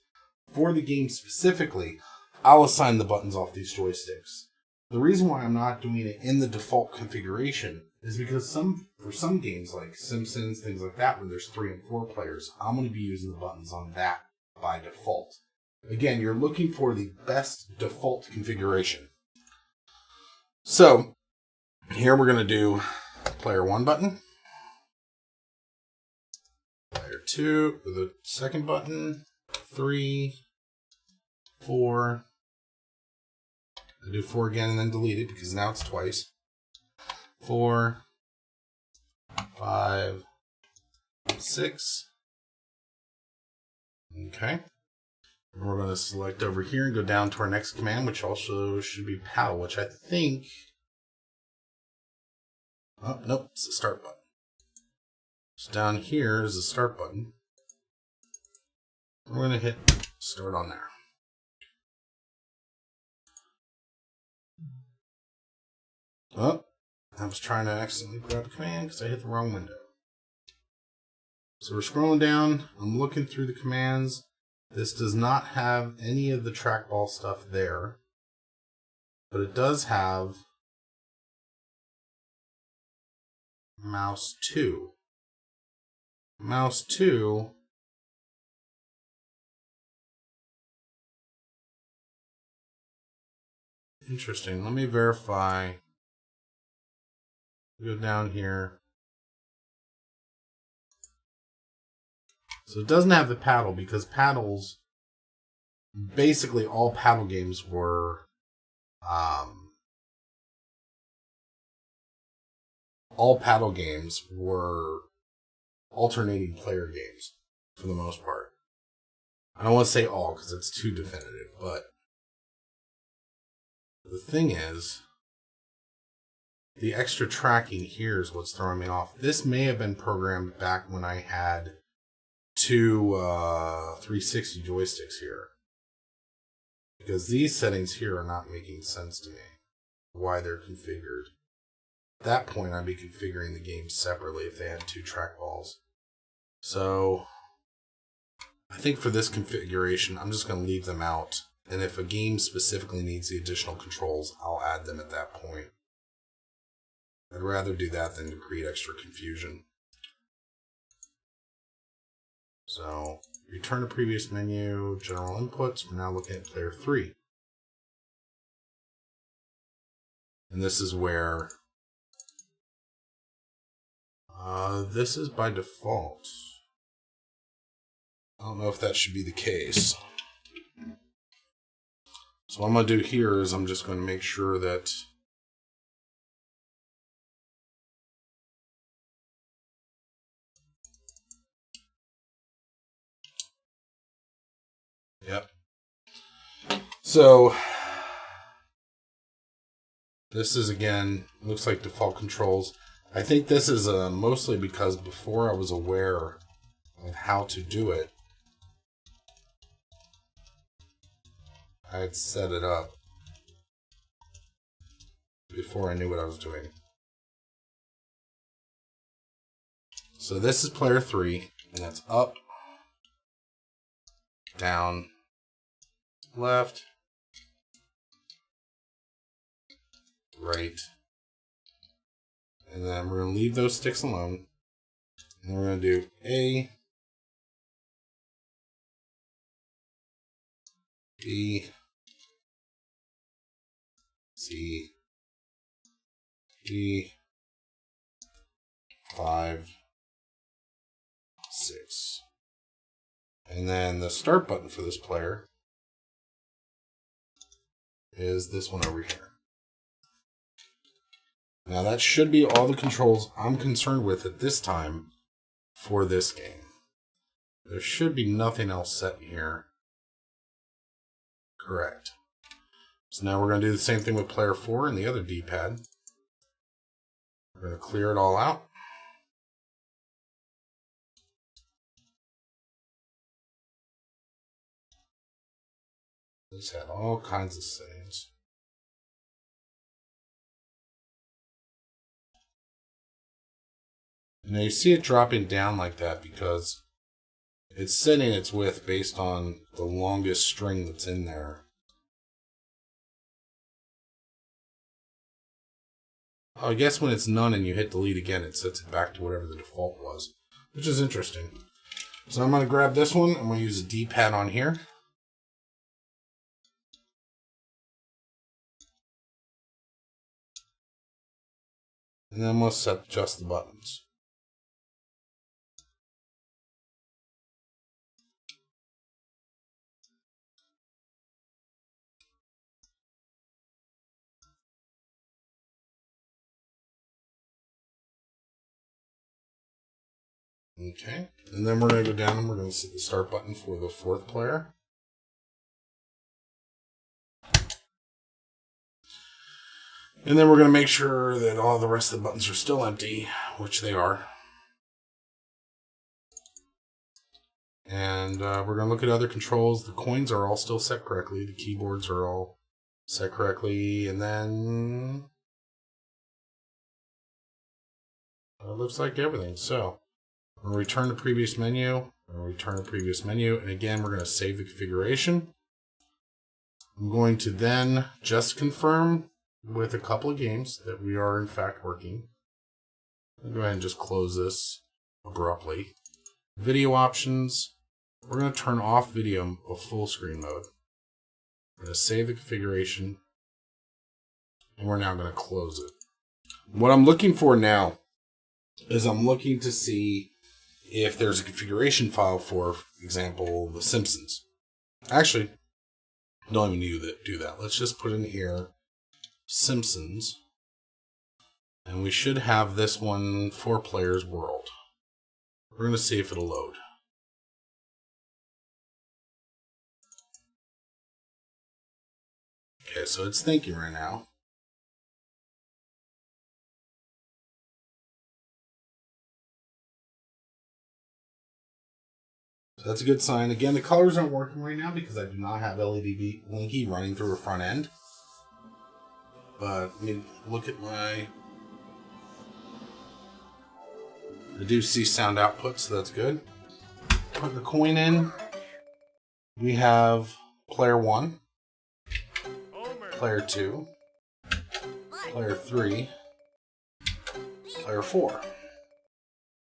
for the game specifically, I'll assign the buttons off these joysticks. The reason why I'm not doing it in the default configuration is because for some games like Simpsons, things like that, where there's 3 and 4 players, I'm going to be using the buttons on that by default. Again, you're looking for the best default configuration. So, here we're going to do player 1 button, player 2 with the second button, 3, 4, I do 4 again and then delete it because now it's twice, 4, 5, 6, okay. And we're going to select over here and go down to our next command, which also should be paddle, which I think... Oh, nope, it's the start button. So down here is the start button. We're going to hit start on there. Oh, I was trying to accidentally grab a command because I hit the wrong window. So we're scrolling down. I'm looking through the commands. This does not have any of the trackball stuff there, but it does have mouse 2. Mouse 2 interesting. Let me verify. Go down here. So it doesn't have the paddle because paddles, basically all paddle games were, alternating player games for the most part. I don't want to say all because it's too definitive, but the thing is, the extra tracking here is what's throwing me off. This may have been programmed back when I had 2 360 joysticks here, because these settings here are not making sense to me why they're configured. At that point I'd be configuring the game separately if they had 2 trackballs. So I think for this configuration I'm just going to leave them out, and if a game specifically needs the additional controls, I'll add them at that point. I'd rather do that than to create extra confusion. So, return to previous menu, general inputs. We're now looking at player 3. And this is where this is by default. I don't know if that should be the case. So what I'm going to do here is I'm just going to make sure that yep. So this is, again, looks like default controls. I think this is mostly because before I was aware of how to do it. I had set it up before I knew what I was doing. So this is player 3, and that's up, down, left, right, and then we're going to leave those sticks alone, and we're going to do A, B, C, D, 5, 6. And then the start button for this player is this one over here. Now that should be all the controls I'm concerned with at this time for this game. There should be nothing else set here. Correct. So now we're going to do the same thing with player 4 and the other D-pad. We're going to clear it all out. This had all kinds of settings. Now you see it dropping down like that because it's setting its width based on the longest string that's in there. I guess when it's none and you hit delete again, it sets it back to whatever the default was, which is interesting. So I'm going to grab this one. I'm going to use a D-pad on here. And then we'll set just the buttons. Okay, and then we're going to go down and we're going to set the start button for the 4th player. And then we're going to make sure that all the rest of the buttons are still empty, which they are. And we're going to look at other controls. The coins are all still set correctly. The keyboards are all set correctly. And then it looks like everything. So we're going to return to previous menu. And again, we're going to save the configuration. I'm going to then just confirm with a couple of games that we are in fact working. I'll go ahead and just close this abruptly. Video options. We're going to turn off video of full screen mode. We're going to save the configuration. And we're now going to close it. What I'm looking for now is I'm looking to see if there's a configuration file for example, The Simpsons. Actually, don't even do that. Let's just put in here Simpsons. And we should have this one 4 players world. We're going to see if it'll load. Okay, so it's thinking right now. So that's a good sign. Again, the colors aren't working right now because I do not have LED Blinky running through a front end. But I mean, look at I do see sound output, so that's good. Put the coin in. We have player 1, player 2, player 3, player 4.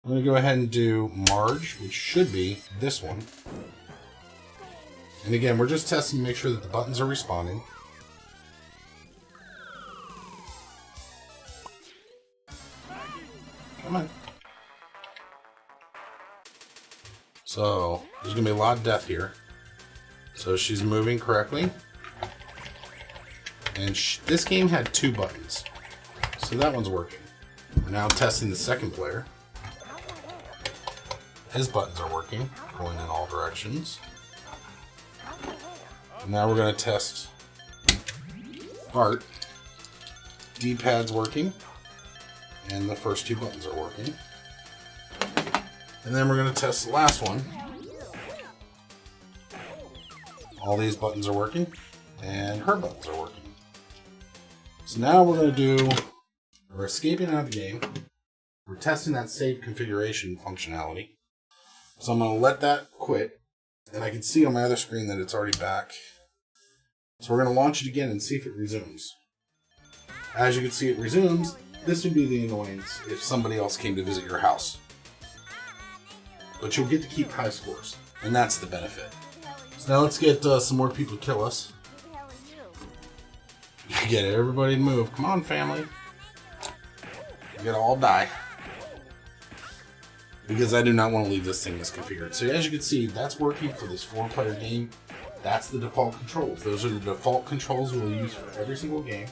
I'm going to go ahead and do Marge, which should be this one. And again, we're just testing to make sure that the buttons are responding. Come on. So, there's going to be a lot of death here. So she's moving correctly. And this game had 2 buttons. So that one's working. We're now testing the second player. His buttons are working, going in all directions. And now we're going to test Art. D-pad's working. And the first 2 buttons are working. And then we're going to test the last one. All these buttons are working. And her buttons are working. So now we're escaping out of the game. We're testing that save configuration functionality. So I'm going to let that quit. And I can see on my other screen that it's already back. So we're going to launch it again and see if it resumes. As you can see, it resumes. This would be the annoyance if somebody else came to visit your house. But you'll get to keep high scores. And that's the benefit. So now let's get some more people to kill us. Get everybody to move. Come on, family. You're going to all die. Because I do not want to leave this thing misconfigured. So as you can see, that's working for this 4-player game. That's the default controls. Those are the default controls we'll use for every single game.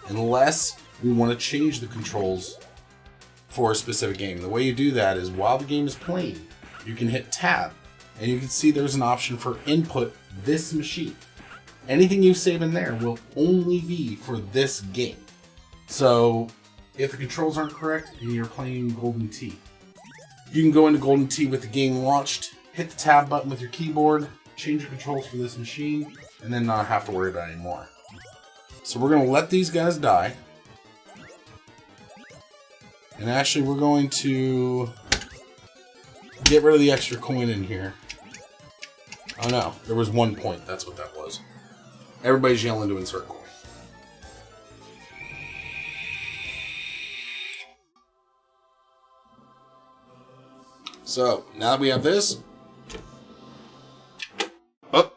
Unless we want to change the controls for a specific game. The way you do that is while the game is playing, you can hit tab. And you can see there's an option for input this machine. Anything you save in there will only be for this game. So if the controls aren't correct and you're playing Golden Tee, you can go into Golden Tee with the game launched, hit the tab button with your keyboard, change your controls for this machine, and then not have to worry about it anymore. So we're going to let these guys die. And actually we're going to get rid of the extra coin in here. Oh no, there was 1 point. That's what that was. Everybody's yelling to insert coin. So, now that we have this... Oh!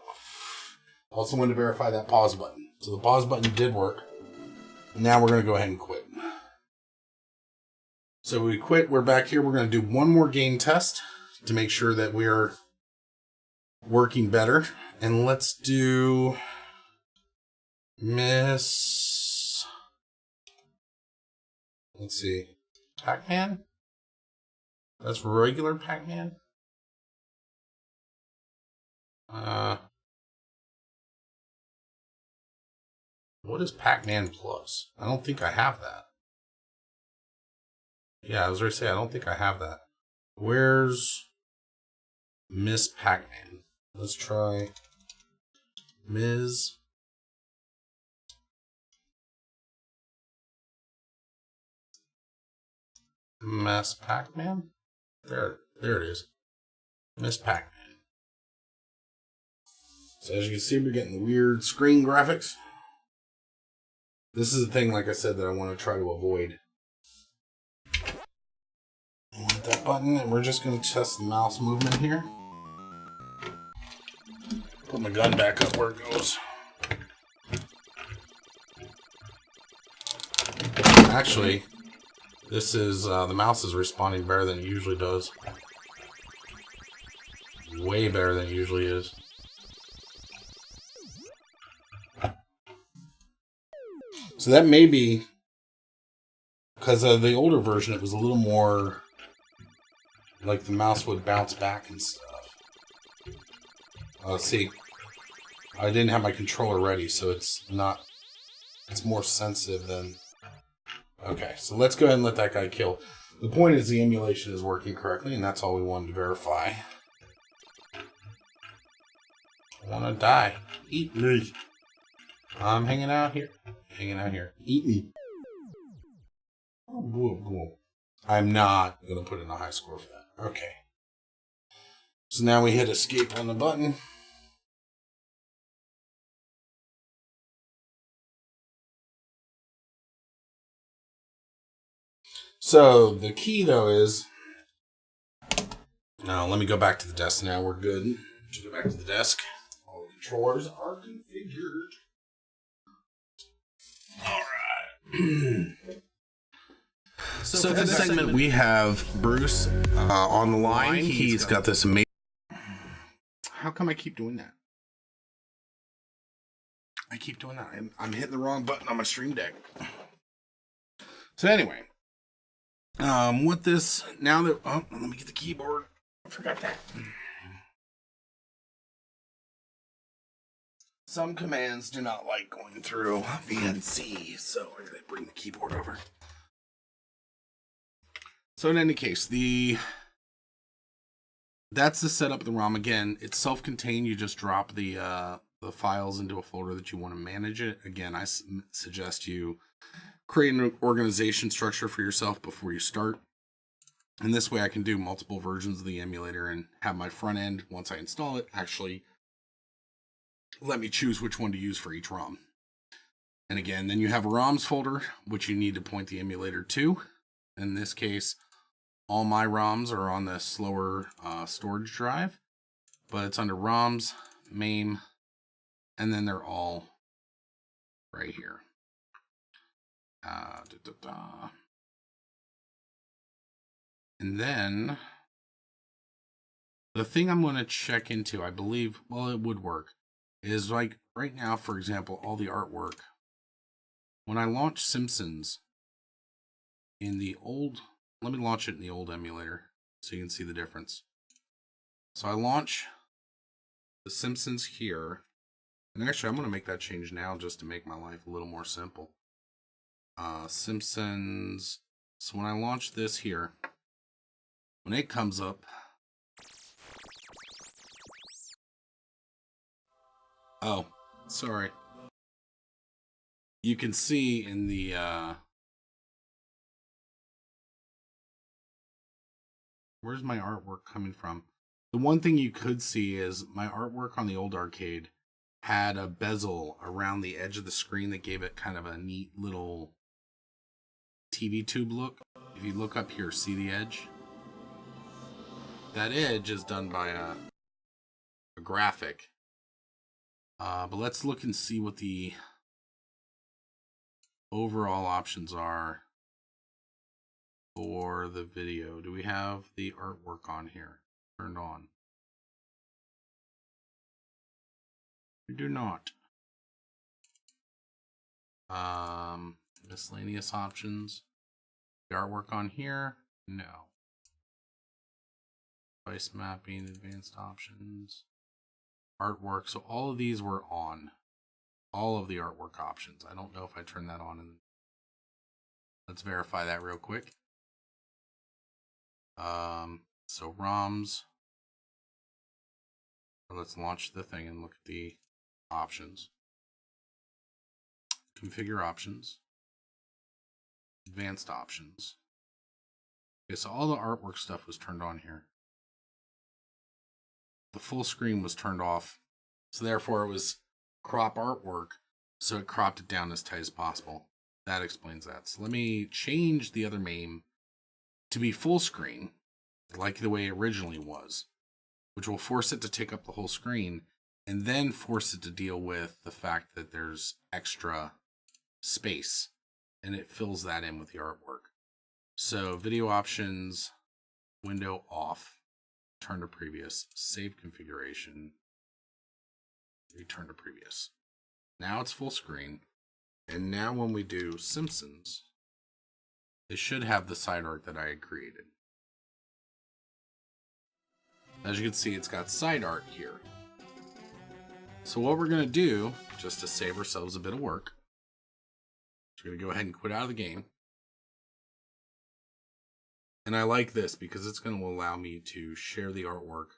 Also wanted to verify that pause button. So the pause button did work. Now we're going to go ahead and quit. So we quit. We're back here. We're going to do one more game test to make sure that we're working better. And let's do Miss... Let's see. Pac-Man? That's regular Pac-Man? What is Pac-Man Plus? I don't think I have that. Yeah, I was going to say, I don't think I have that. Where's Miss Pac-Man? Let's try Ms. Miss Pac-Man? There it is. Miss Pac-Man. So as you can see, we're getting the weird screen graphics. This is the thing, like I said, that I want to try to avoid. Hit that button, and we're just going to test the mouse movement here. Put my gun back up where it goes. Actually, this is, the mouse is responding better than it usually does. Way better than it usually is. So that may be because of the older version, it was a little more like the mouse would bounce back and stuff. See, I didn't have my controller ready, so it's more sensitive than... Okay, so let's go ahead and let that guy kill. The point is the emulation is working correctly, and that's all we wanted to verify. I want to die. Eat me. I'm hanging out here. Hanging out here. Eat me. Oh, boom, boom. I'm not going to put in a high score for that. Okay. So now we hit escape on the button. So the key, though, is... Now, let me go back to the desk now. We're good. Let's go back to the desk. All the controllers are configured. Alright. So for this segment, we have Bruce on the line. He's got this amazing... How come I keep doing that? I keep doing that. I'm hitting the wrong button on my Stream Deck. So anyway... with this, now that... Oh, let me get the keyboard. I forgot that. Some commands do not like going through VNC, so I gotta bring the keyboard over. So in any case, that's the setup of the ROM. Again, it's self-contained. You just drop the the files into a folder that you want to manage it. Again, I suggest you create an organization structure for yourself before you start. And this way I can do multiple versions of the emulator and have my front end, once I install it, actually let me choose which one to use for each ROM. And again, then you have a ROMs folder, which you need to point the emulator to. In this case, all my ROMs are on the slower storage drive, but it's under ROMs, MAME, and then they're all right here. And then the thing I'm going to check into, I believe, well, it would work, is like right now, for example, all the artwork. When I launch Simpsons in the old, let me launch it in the old emulator so you can see the difference. So I launch the Simpsons here, and actually I'm going to make that change now just to make my life a little more simple. Simpsons, so when I launch this here, when it comes up, oh, sorry. You can see in the where's my artwork coming from? The one thing you could see is my artwork on the old arcade had a bezel around the edge of the screen that gave it kind of a neat little TV tube look. If you look up here, see the edge? That edge is done by a graphic. But let's look and see what the overall options are for the video. Do we have the artwork on here turned on? We do not. Miscellaneous options. The artwork on here? No. Device mapping, advanced options, artwork. So all of these were on. All of the artwork options. I don't know if I turned that on. Let's verify that real quick. So ROMs. Let's launch the thing and look at the options. Configure options. Advanced options. Okay, so all the artwork stuff was turned on here. The full screen was turned off. So therefore it was crop artwork. So it cropped it down as tight as possible. That explains that. So let me change the other MAME to be full screen, like the way it originally was, which will force it to take up the whole screen and then force it to deal with the fact that there's extra space, and it fills that in with the artwork. So video options, window off, turn to previous, save configuration, return to previous. Now it's full screen. And now when we do Simpsons, it should have the side art that I had created. As you can see, it's got side art here. So what we're going to do, just to save ourselves a bit of work, we're going to go ahead and quit out of the game. And I like this because it's going to allow me to share the artwork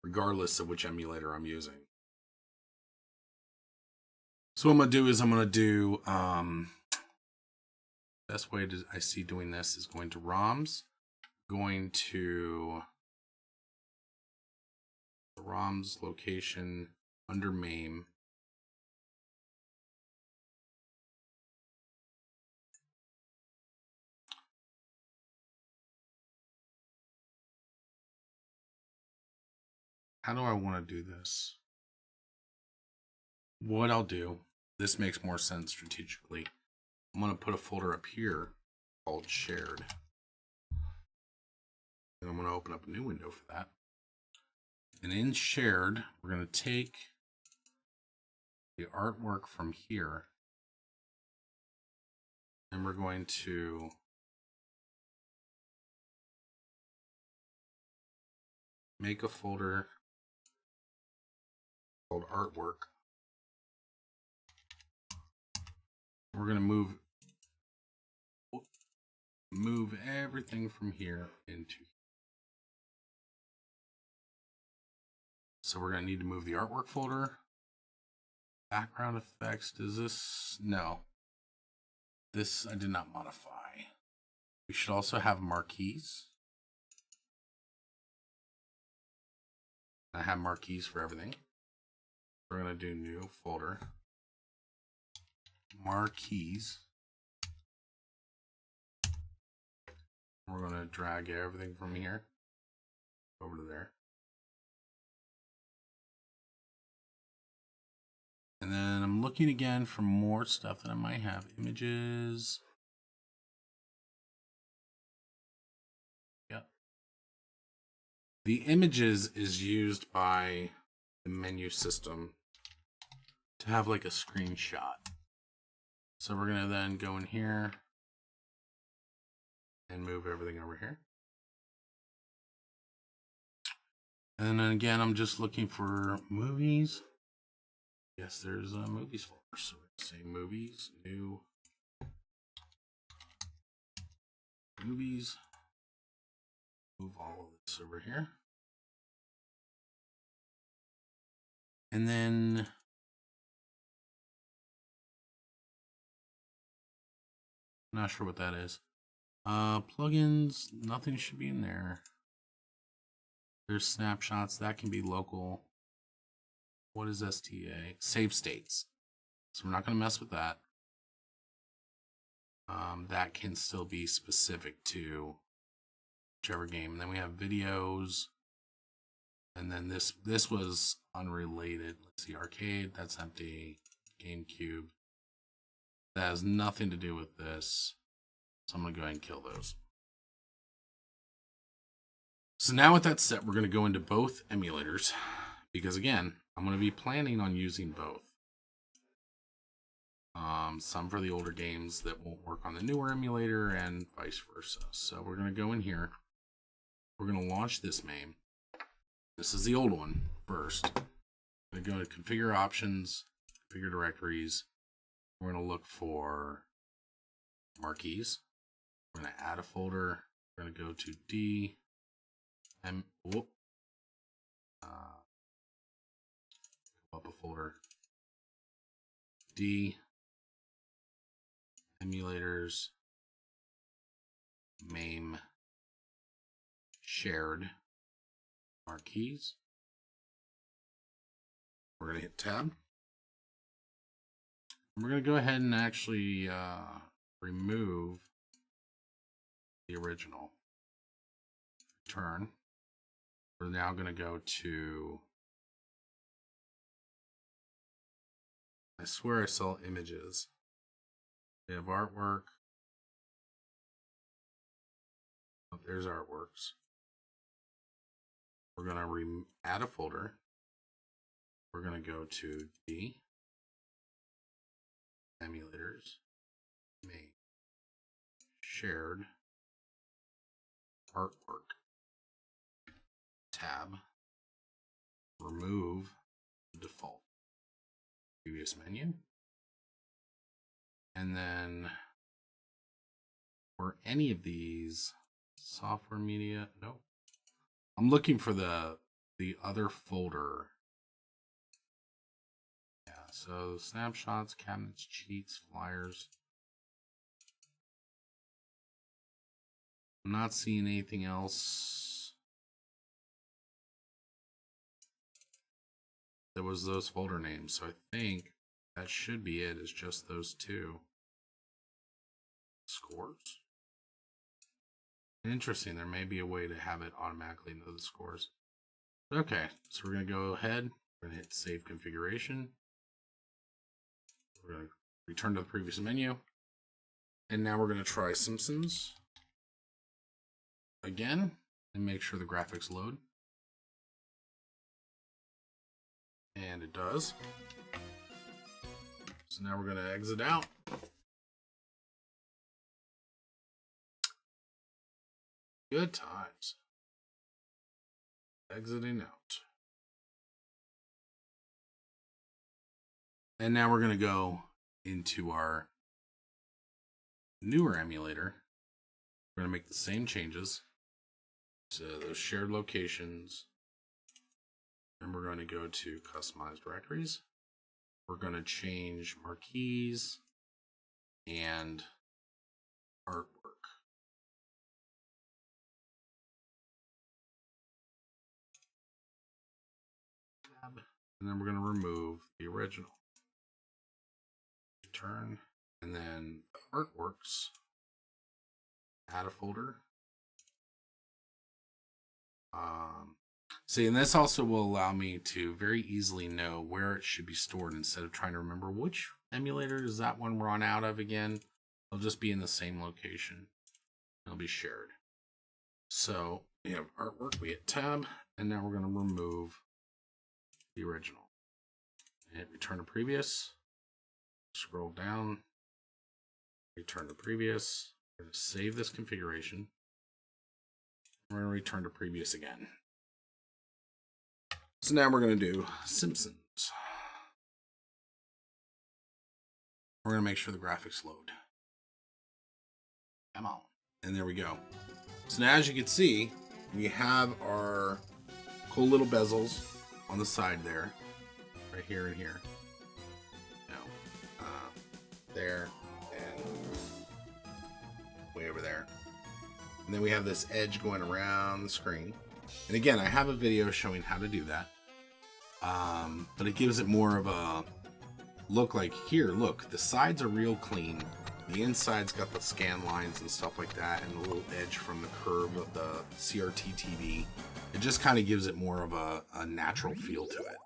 regardless of which emulator I'm using. So what I'm going to do is I'm going to do, best way I see doing this is going to ROMs, going to the ROMs location under MAME. How do I want to do this? What I'll do, this makes more sense strategically. I'm going to put a folder up here called shared. And I'm going to open up a new window for that. And in shared, we're going to take the artwork from here. And we're going to make a folder called artwork. We're going to move everything from here into here. So we're going to need to move the artwork folder, Background effects, does this? No. This I did not modify. We should also have marquees. I have marquees for everything. We're gonna do new folder. Marquees. We're gonna drag everything from here over to there. And then I'm looking again for more stuff that I might have. Images. Yep. The images is used by the menu system to have like a screenshot. So we're gonna then go in here and move everything over here. And then again, I'm just looking for movies. Yes, there's a movies folder. So we're gonna say movies, new movies. Move all of this over here. And then not sure what that is. Plugins, nothing should be in there. There's snapshots, that can be local. What is STA? Save states. So we're not going to mess with that. That can still be specific to whichever game. And then we have videos. And then this was unrelated. Let's see, arcade, that's empty. GameCube. That has nothing to do with this. So I'm going to go ahead and kill those. So now with that set, we're going to go into both emulators. Because again, I'm going to be planning on using both. Some for the older games that won't work on the newer emulator and vice versa. So we're going to go in here. We're going to launch this MAME. This is the old one first. I'm going to go to configure options, configure directories. We're going to look for marquees. We're going to add a folder. We're going to go to D. Whoop. Up a folder. D. Emulators. MAME. Shared. Marquees. We're going to hit tab. We're going to go ahead and actually remove the original. Return. We're now going to go to, I swear I saw images. We have artwork. Oh, there's artworks. We're going to add a folder. We're going to go to D, emulators, MAME, shared, artwork, tab, remove the default, previous menu, and then for any of these, software media, nope. I'm looking for the other folder. Yeah, so snapshots, cabinets, cheats, flyers. I'm not seeing anything else. There was those folder names, so I think that should be it. It's just those two. Scores. Interesting. There may be a way to have it automatically know the scores. Okay, so we're going to go ahead. We're going to hit Save Configuration. We're going to return to the previous menu. And now we're going to try Simpsons again and make sure the graphics load. And it does. So now we're going to exit out. Good times. Exiting out. And now we're going to go into our newer emulator. We're going to make the same changes to those shared locations. And we're going to go to customize directories. we're going to change marquees and artwork. And then we're going to remove the original. Return, and then artworks. Add a folder. See, and this also will allow me to very easily know where it should be stored instead of trying to remember which emulator is that one we're on out of again. It'll just be in the same location. It'll be shared. So we have artwork, we hit tab, and now we're going to remove the original. Hit return to previous. Scroll down. Return to previous. We're going to save this configuration. We're going to return to previous again. So now we're going to do Simpsons. We're going to make sure the graphics load. Come on. And there we go. So now as you can see, we have our cool little bezels on the side there. Right here and here. There and way over there. And then we have this edge going around the screen. And again, I have a video showing how to do that. But it gives it more of a look like here, look, the sides are real clean. The inside's got the scan lines and stuff like that, and the little edge from the curve of the CRT TV. It just kind of gives it more of a natural feel to it.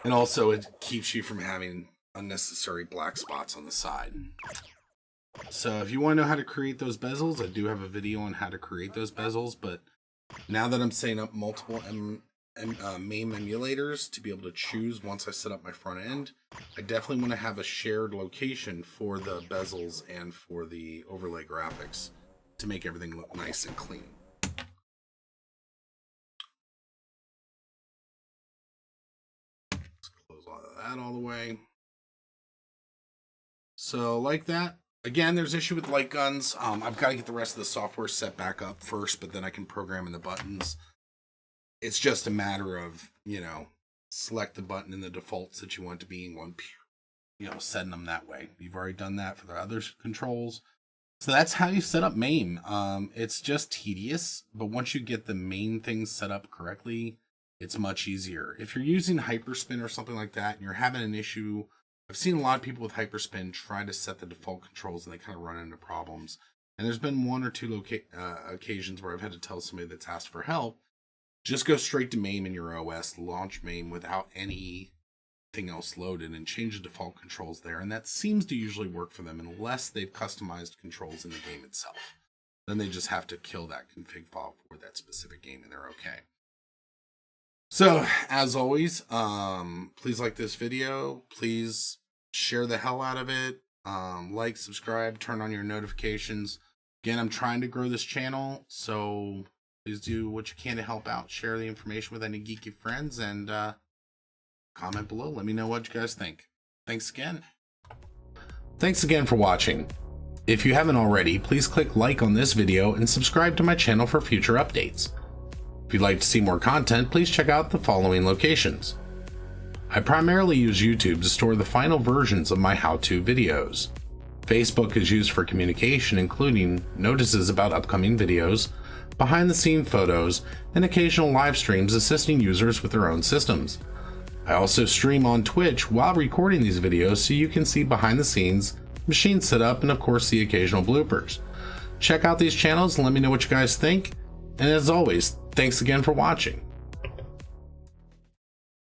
And also it keeps you from having unnecessary black spots on the side. So if you want to know how to create those bezels, I do have a video on how to create those bezels, but now that I'm setting up multiple MAME emulators to be able to choose once I set up my front end, I definitely want to have a shared location for the bezels and for the overlay graphics to make everything look nice and clean. Let's close all of that all the way. So like that. Again, there's issue with light guns. I've got to get the rest of the software set back up first, but then I can program in the buttons. It's just a matter of, you know, select the button in the defaults that you want to be in one, you know, setting them that way. You've already done that for the other controls. So that's how you set up MAME. It's just tedious, but once you get the main things set up correctly, it's much easier. If you're using Hyperspin or something like that and you're having an issue, I've seen a lot of people with Hyperspin try to set the default controls and they kind of run into problems. And there's been one or two occasions where I've had to tell somebody that's asked for help, just go straight to MAME in your OS, launch MAME without anything else loaded and change the default controls there. And that seems to usually work for them unless they've customized controls in the game itself. Then they just have to kill that config file for that specific game and they're okay. So, as always, please like this video. Please share the hell out of it. Like, subscribe, turn on your notifications. Again, I'm trying to grow this channel, so please do what you can to help out. Share the information with any geeky friends, and comment below. Let me know what you guys think. Thanks again. Thanks again for watching. If you haven't already, please click like on this video and subscribe to my channel for future updates. If you'd like to see more content, please check out the following locations. I primarily use YouTube to store the final versions of my how-to videos. Facebook is used for communication, including notices about upcoming videos, behind-the-scenes photos, and occasional live streams assisting users with their own systems. I also stream on Twitch while recording these videos so you can see behind the scenes, machine setup, and of course the occasional bloopers. Check out these channels and let me know what you guys think. And as always, thanks again for watching.